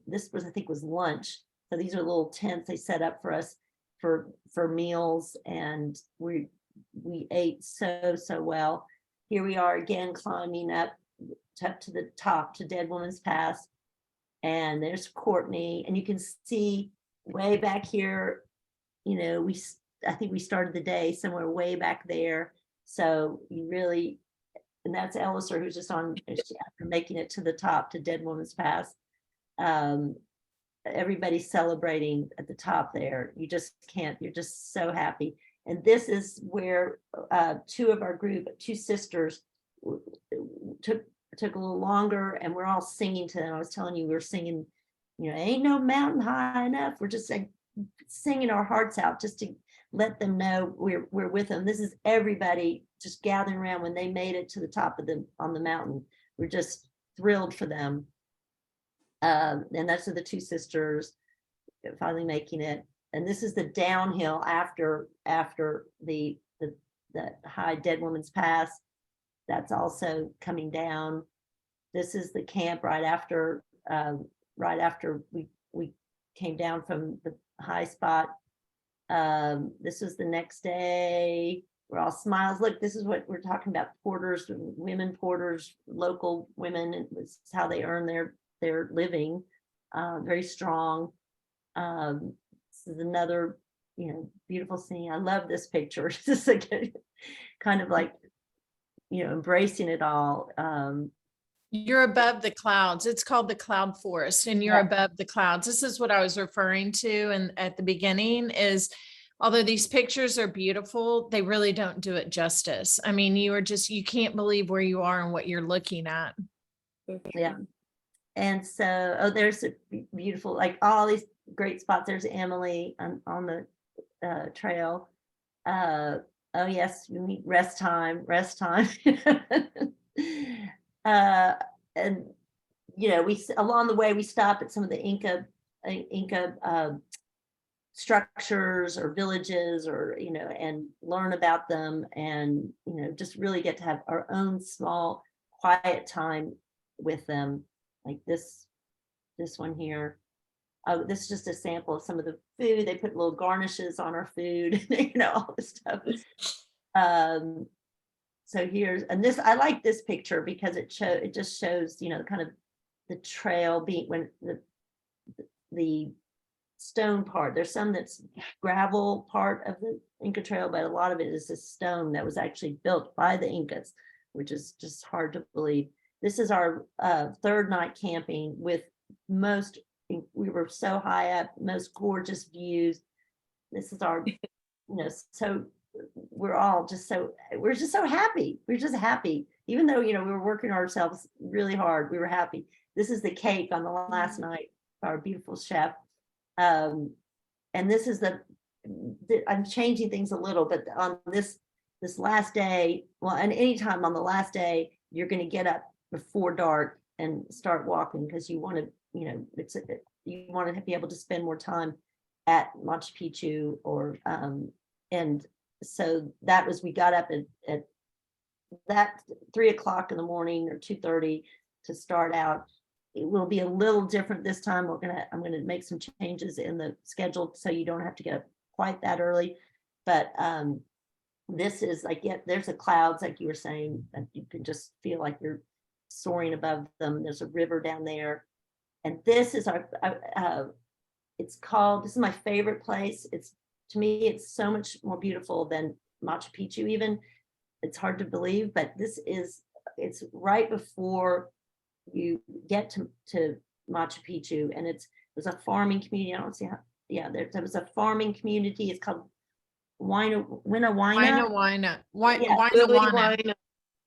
This was, I think, was lunch. So these are little tents they set up for us for meals, and we ate so well. Here we are again climbing up to the top to Dead Woman's Pass, and there's Courtney, and you can see way back here, I think we started the day somewhere way back there. So you really, and that's Elliser, who's just on after making it to the top to Dead Woman's Pass. Everybody's celebrating at the top there. You just can't, you're just so happy. And this is where two of our group, two sisters, took a little longer, and we're all singing to them. I was telling you, we were singing, ain't no mountain high enough. We're just like singing our hearts out just to let them know we're with them. This is everybody just gathering around when they made it to the top on the mountain. We're just thrilled for them. And that's the two sisters finally making it. And this is the downhill after the high Dead Woman's Pass. That's also coming down. This is the camp right after we came down from the high spot. This was the next day. We're all smiles. Look, this is what we're talking about. Porters, women porters, local women. And this is how they earn their living. Very strong. This is another, beautiful scene. I love this picture. It's just like kind of like, embracing it all. You're above the clouds. It's called the cloud forest, and you're above the clouds. This is what I was referring to. And at the beginning is, although these pictures are beautiful, they really don't do it justice. I mean, you can't believe where you are and what you're looking at. Yeah. And so, there's a beautiful, like all these great spots. There's Emily on the trail. Oh yes, we need rest time. And we along the way we stop at some of the Inca structures or villages, or and learn about them, and just really get to have our own small quiet time with them. Like this one here. Oh, this is just a sample of some of the food. They put little garnishes on our food, all this stuff. So here's, and this, I like this picture because it just shows, kind of the trail being, when the stone part. There's some that's gravel part of the Inca Trail, but a lot of it is this stone that was actually built by the Incas, which is just hard to believe. This is our third night camping with we were so high up, most gorgeous views. This is our, so we're just so happy. We're just happy. Even though, we were working ourselves really hard, we were happy. This is the cake on the last night, our beautiful chef. And this is I'm changing things a little, but on this last day, well, and anytime on the last day, you're going to get up before dark and start walking, because you want to, you want to be able to spend more time at Machu Picchu, or and so we got up at that 3 o'clock in the morning or 2:30 to start out. It will be a little different this time. I'm gonna make some changes in the schedule so you don't have to get up quite that early. But this is like, there's the clouds, like you were saying, that you can just feel like you're soaring above them. There's a river down there. And this is this is my favorite place. It's to me, it's so much more beautiful than Machu Picchu even. It's hard to believe, but it's right before you get to Machu Picchu, and there's a farming community. I don't see how, yeah, there was a farming community. It's called Wina.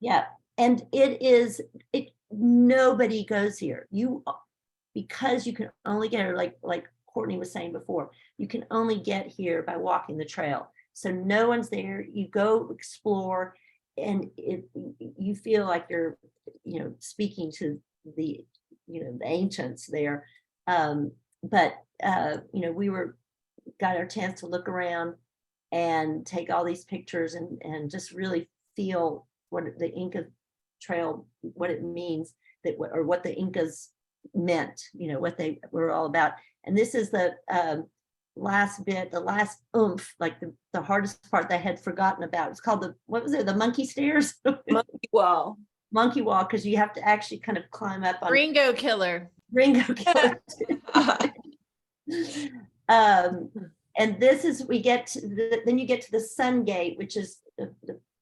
Yeah, and nobody goes here. Because you can only get her, like Courtney was saying before, you can only get here by walking the trail. So no one's there. You go explore, and you feel like you're, speaking to the ancients there. But we got our chance to look around and take all these pictures and just really feel what the Inca trail, what it means, or what the Incas meant, what they were all about. And this is the last bit, the last oomph, like the hardest part that I had forgotten about. It's called the monkey stairs? Monkey wall. Monkey wall, because you have to actually kind of climb up on Ringo Killer. And this is, then you get to the Sun Gate, which is the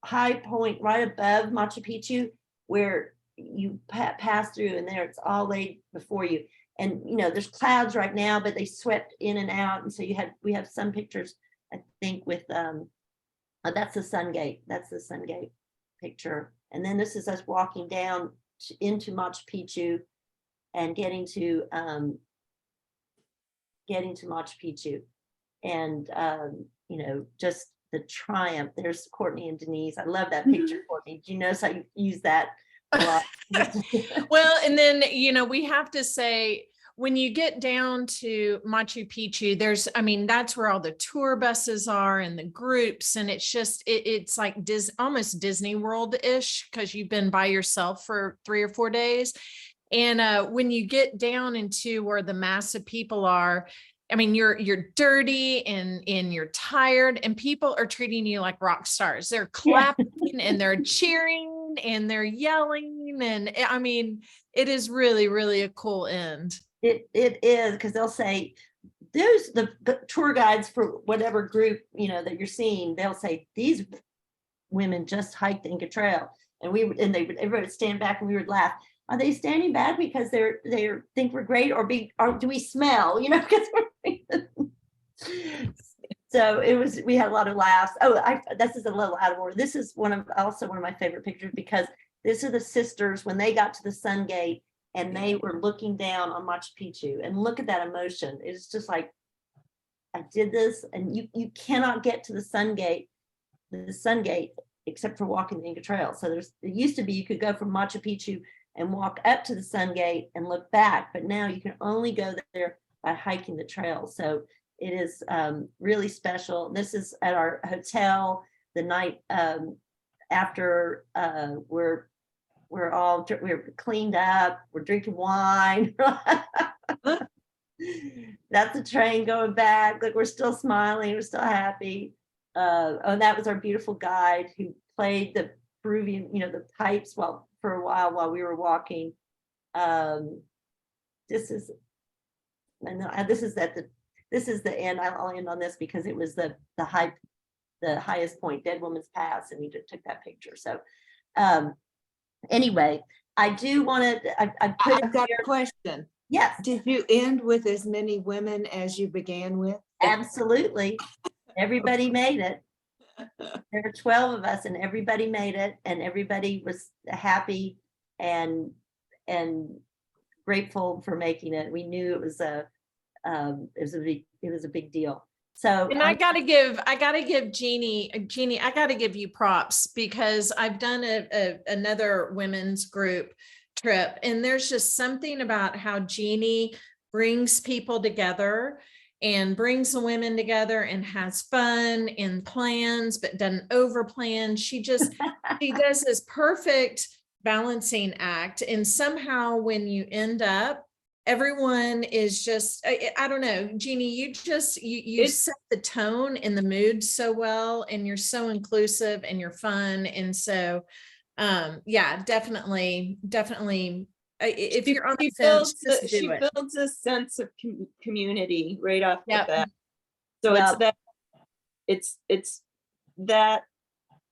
high point right above Machu Picchu, where you pass through, and there it's all laid before you. And there's clouds right now, but they swept in and out, and so we have some pictures, I think, with that's the Sun Gate. That's the Sun Gate picture. And then this is us walking down into Machu Picchu and getting to Machu Picchu, and just the triumph. There's Courtney and Denise. I love that picture, Courtney. Do you notice how you use that a lot? Well, and then we have to say, when you get down to Machu Picchu, that's where all the tour buses are and the groups, and it's just it's like almost Disney World-ish, because you've been by yourself for 3 or 4 days. And when you get down into where the mass of people are, you're dirty and you're tired, and people are treating you like rock stars. They're clapping and they're cheering and they're yelling, and it is really, really a cool end. It is, because they'll say, there's the tour guides for whatever group that you're seeing. They'll say, these women just hiked the Inca Trail, and everybody would stand back and we would laugh. Are they standing back because they think we're great, or do we smell? Because so we had a lot of laughs. This is a little out of order. This is also one of my favorite pictures, because this are the sisters when they got to the Sun Gate and they were looking down on Machu Picchu, and look at that emotion. It's just like, I did this, and you cannot get to the Sun Gate except for walking the Inca Trail. So it used to be you could go from Machu Picchu and walk up to the Sun Gate and look back, but now you can only go there by hiking the trail. So it is really special. This is at our hotel the night after we're cleaned up, we're drinking wine. That's the train going back. Like, we're still smiling, we're still happy. That was our beautiful guide who played the Peruvian, the pipes for a while while we were walking. This is the end. I'll end on this because it was the highest point, Dead Woman's Pass, and we just took that picture. So anyway, I do want to. I've got a question. Yes. Did you end with as many women as you began with? Absolutely. Everybody made it. There were 12 of us, and everybody made it, and everybody was happy and grateful for making it. We knew it was a big deal. So, and I gotta give Jeannie, I gotta give you props, because I've done another women's group trip, and there's just something about how Jeannie brings people together and brings the women together and has fun and plans, but doesn't over plan. She does this perfect balancing act. And somehow when you end up, everyone is just, I don't know, Jeannie, you set the tone and the mood so well, and you're so inclusive and you're fun. And so, definitely. If you're on the fence, she builds a sense of community right off the bat. So it's that it's that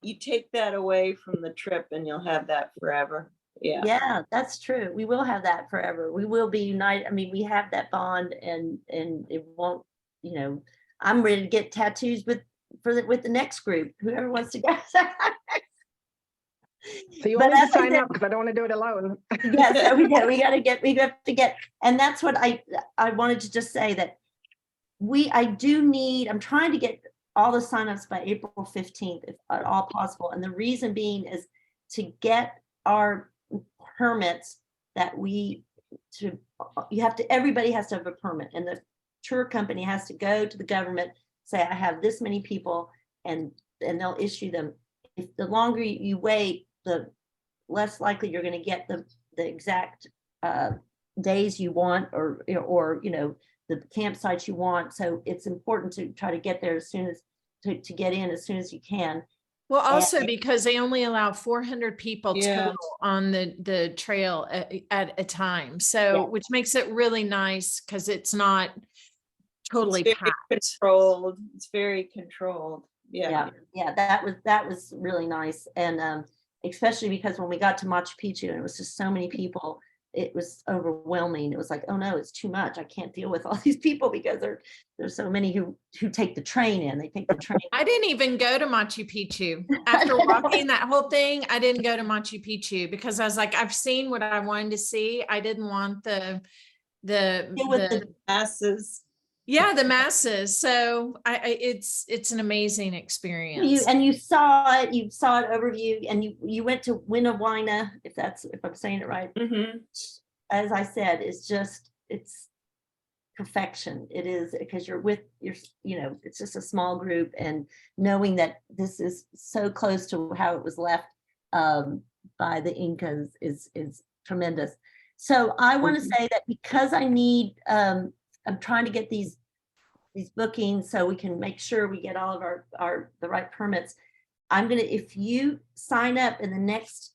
you take that away from the trip and you'll have that forever. Yeah. Yeah, that's true. We will have that forever. We will be united. I mean, we have that bond and it won't, you know, I'm ready to get tattoos with the next group, whoever wants to go. So you But want me to as I sign said- up because I don't want to do it alone. Yes, so we have to get, and that's what I wanted to just say that I'm trying to get all the signups by April 15th, if at all possible. And the reason being is to get our permits that everybody has to have a permit, and the tour company has to go to the government, say, I have this many people, and they'll issue them. If the longer you wait, the less likely you're going to get the exact days you want, or you know, the campsites you want. So it's important to try to get there as soon as to get in as soon as you can. Well, also because they only allow 400 people Yeah. total on the trail at a time. So, which makes it really nice because it's not totally It's very packed. controlled. It's very controlled. Yeah. Yeah, that was really nice. And especially because when we got to Machu Picchu and it was just so many people, it was overwhelming. It was like, oh no, it's too much. I can't deal with all these people because there's so many who take the train in. They take the train. I didn't even go to Machu Picchu after walking that whole thing. I didn't go to Machu Picchu because I was like, I've seen what I wanted to see. I didn't want the Masses. yeah, the masses. So it's an amazing experience. You saw it overview, and you went to Winnewana, if I'm saying it right. Mm-hmm. As I said, it's perfection. It is, because it's just a small group, and knowing that this is so close to how it was left by the Incas is tremendous. So I want to say that because I'm trying to get these bookings so we can make sure we get all of the right permits. If you sign up in the next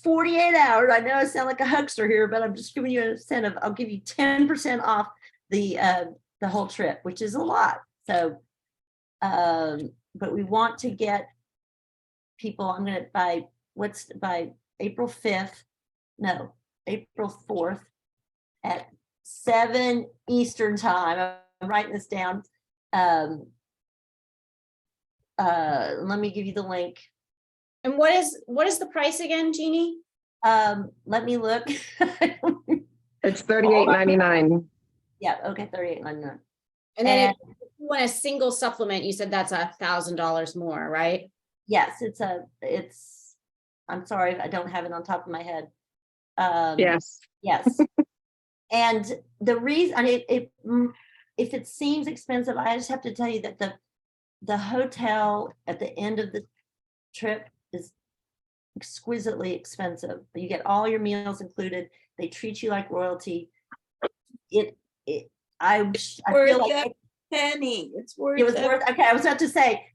48 hours, I know I sound like a huckster here, but I'm just giving you an incentive. I'll give you 10% off the whole trip, which is a lot. So, but we want to get people, by April 5th, no, April 4th at 7 Eastern time. I'm writing this down. Let me give you the link. And what is the price again, Jeannie? Let me look. It's $38.99. Yeah, okay, $38.99. And then if you want a single supplement, you said that's $1,000 more, right? Yes, I'm sorry, I don't have it on top of my head. Yes. Yes. And the reason, if it seems expensive, I just have to tell you that the hotel at the end of the trip is exquisitely expensive. You get all your meals included. They treat you like royalty. I feel like every penny. It's worth it was worth. Okay, I was about to say,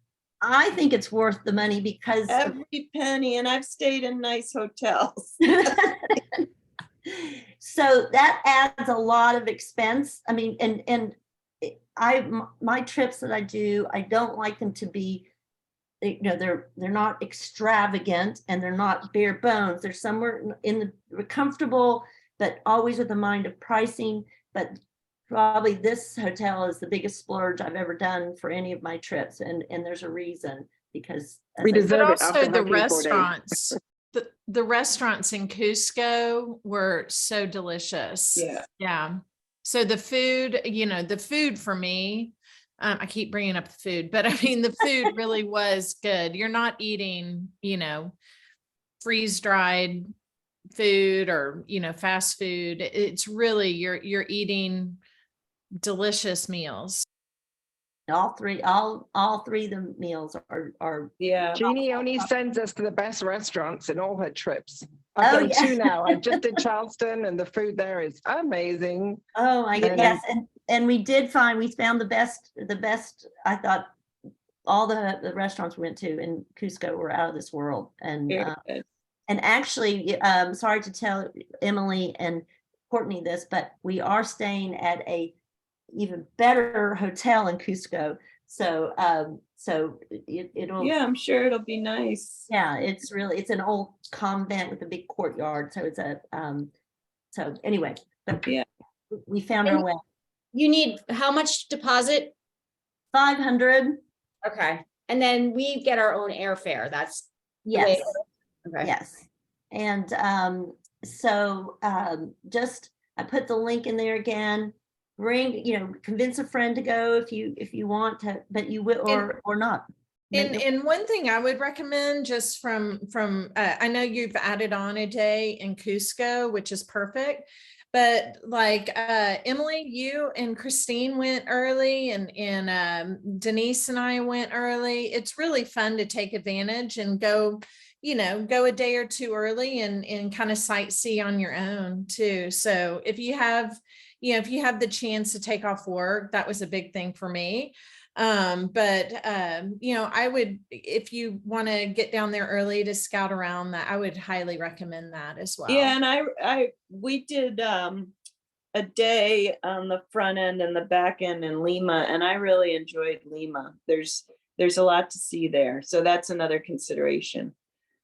I think it's worth the money because every penny, and I've stayed in nice hotels. So that adds a lot of expense. I mean, and my trips that I do, I don't like them to be, they're not extravagant and they're not bare bones. They're somewhere in the comfortable, but always with a mind of pricing. But probably this hotel is the biggest splurge I've ever done for any of my trips, and there's a reason, because We But deserve it also after the hiking 4 days. restaurants, the restaurants in Cusco were so delicious. Yeah. Yeah. So the food for me, I keep bringing up the food, but I mean, the food really was good. You're not eating, freeze dried food or, fast food. It's really, you're eating delicious meals. all three of the meals are Yeah. Jeannie only sends us to the best restaurants in all her trips. I've Oh, done yeah. 2 now. I just did Charleston, and the food there is amazing. Oh my goodness. Yes, and we found the best, I thought. All the restaurants we went to in Cusco were out of this world. And Very good. and actually, sorry to tell Emily and Courtney this, but we are staying at a even better hotel in Cusco. So, so it'll. Yeah, I'm sure it'll be nice. Yeah, it's an old convent with a big courtyard. So it's so anyway, but Yeah. we found our way. You need how much deposit? 500. Okay. And then we get our own airfare. That's the way Yes. it works. Okay. Yes. And so just I put the link in there again. Bring, convince a friend to go if you want to, but you will or not. And one thing I would recommend just from I know you've added on a day in Cusco, which is perfect. But like Emily, you and Christine went early, and Denise and I went early. It's really fun to take advantage and go a day or two early and kind of sightsee on your own too. So if you have the chance to take off work, that was a big thing for me. I would, if you want to get down there early to scout around, that I would highly recommend that as well. Yeah, and we did a day on the front end and the back end in Lima, and I really enjoyed Lima. There's a lot to see there, so that's another consideration.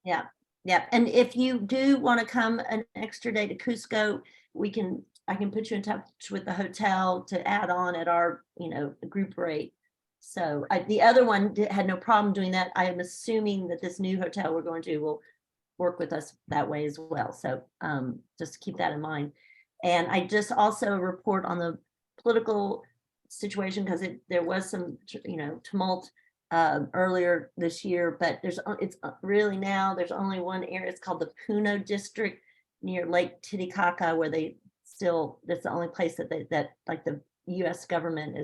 Yeah. And if you do want to come an extra day to Cusco, I can put you in touch with the hotel to add on at our group rate. So the other one had no problem doing that. I am assuming that this new hotel we're going to will work with us that way as well. So just keep that in mind. And I just also report on the political situation because there was some tumult earlier this year, but it's really now there's only one area. It's called the Puno district near Lake Titicaca, where that's the only place that like the U.S. government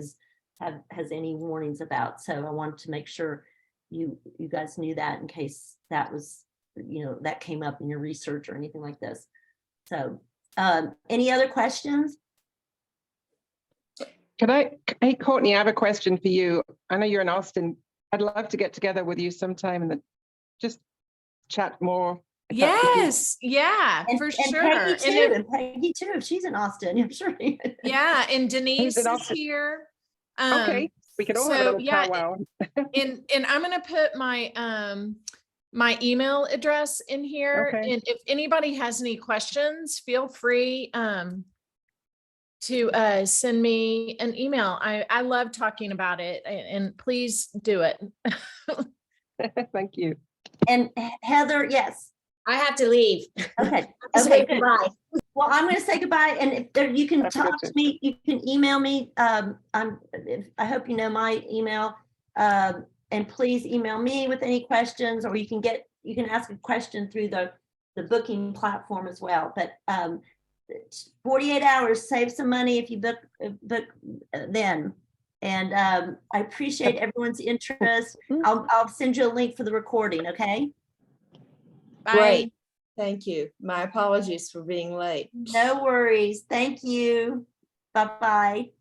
has any warnings about. So I wanted to make sure you guys knew that in case that was, that came up in your research or anything like this. So any other questions? Hey, Courtney, I have a question for you. I know you're in Austin. I'd love to get together with you sometime and just chat more. Yes, yeah, for sure. And Peggy too, if she's in Austin, I'm sure. Yeah, and Denise is here. Okay, we can all have a little powwow. And I'm gonna put my email address in here. Okay. And if anybody has any questions, feel free to send me an email. I love talking about it, and please do it. Thank you. And Heather, yes. I have to leave. Okay. Say goodbye. Well, I'm going to say goodbye, and if you can talk to me, you can email me. I hope you know my email, and please email me with any questions, or you can ask a question through the booking platform as well. But 48 hours, save some money if you book then. And I appreciate everyone's interest. I'll send you a link for the recording. Okay. Bye. Great. Thank you. My apologies for being late. No worries. Thank you. Bye-bye.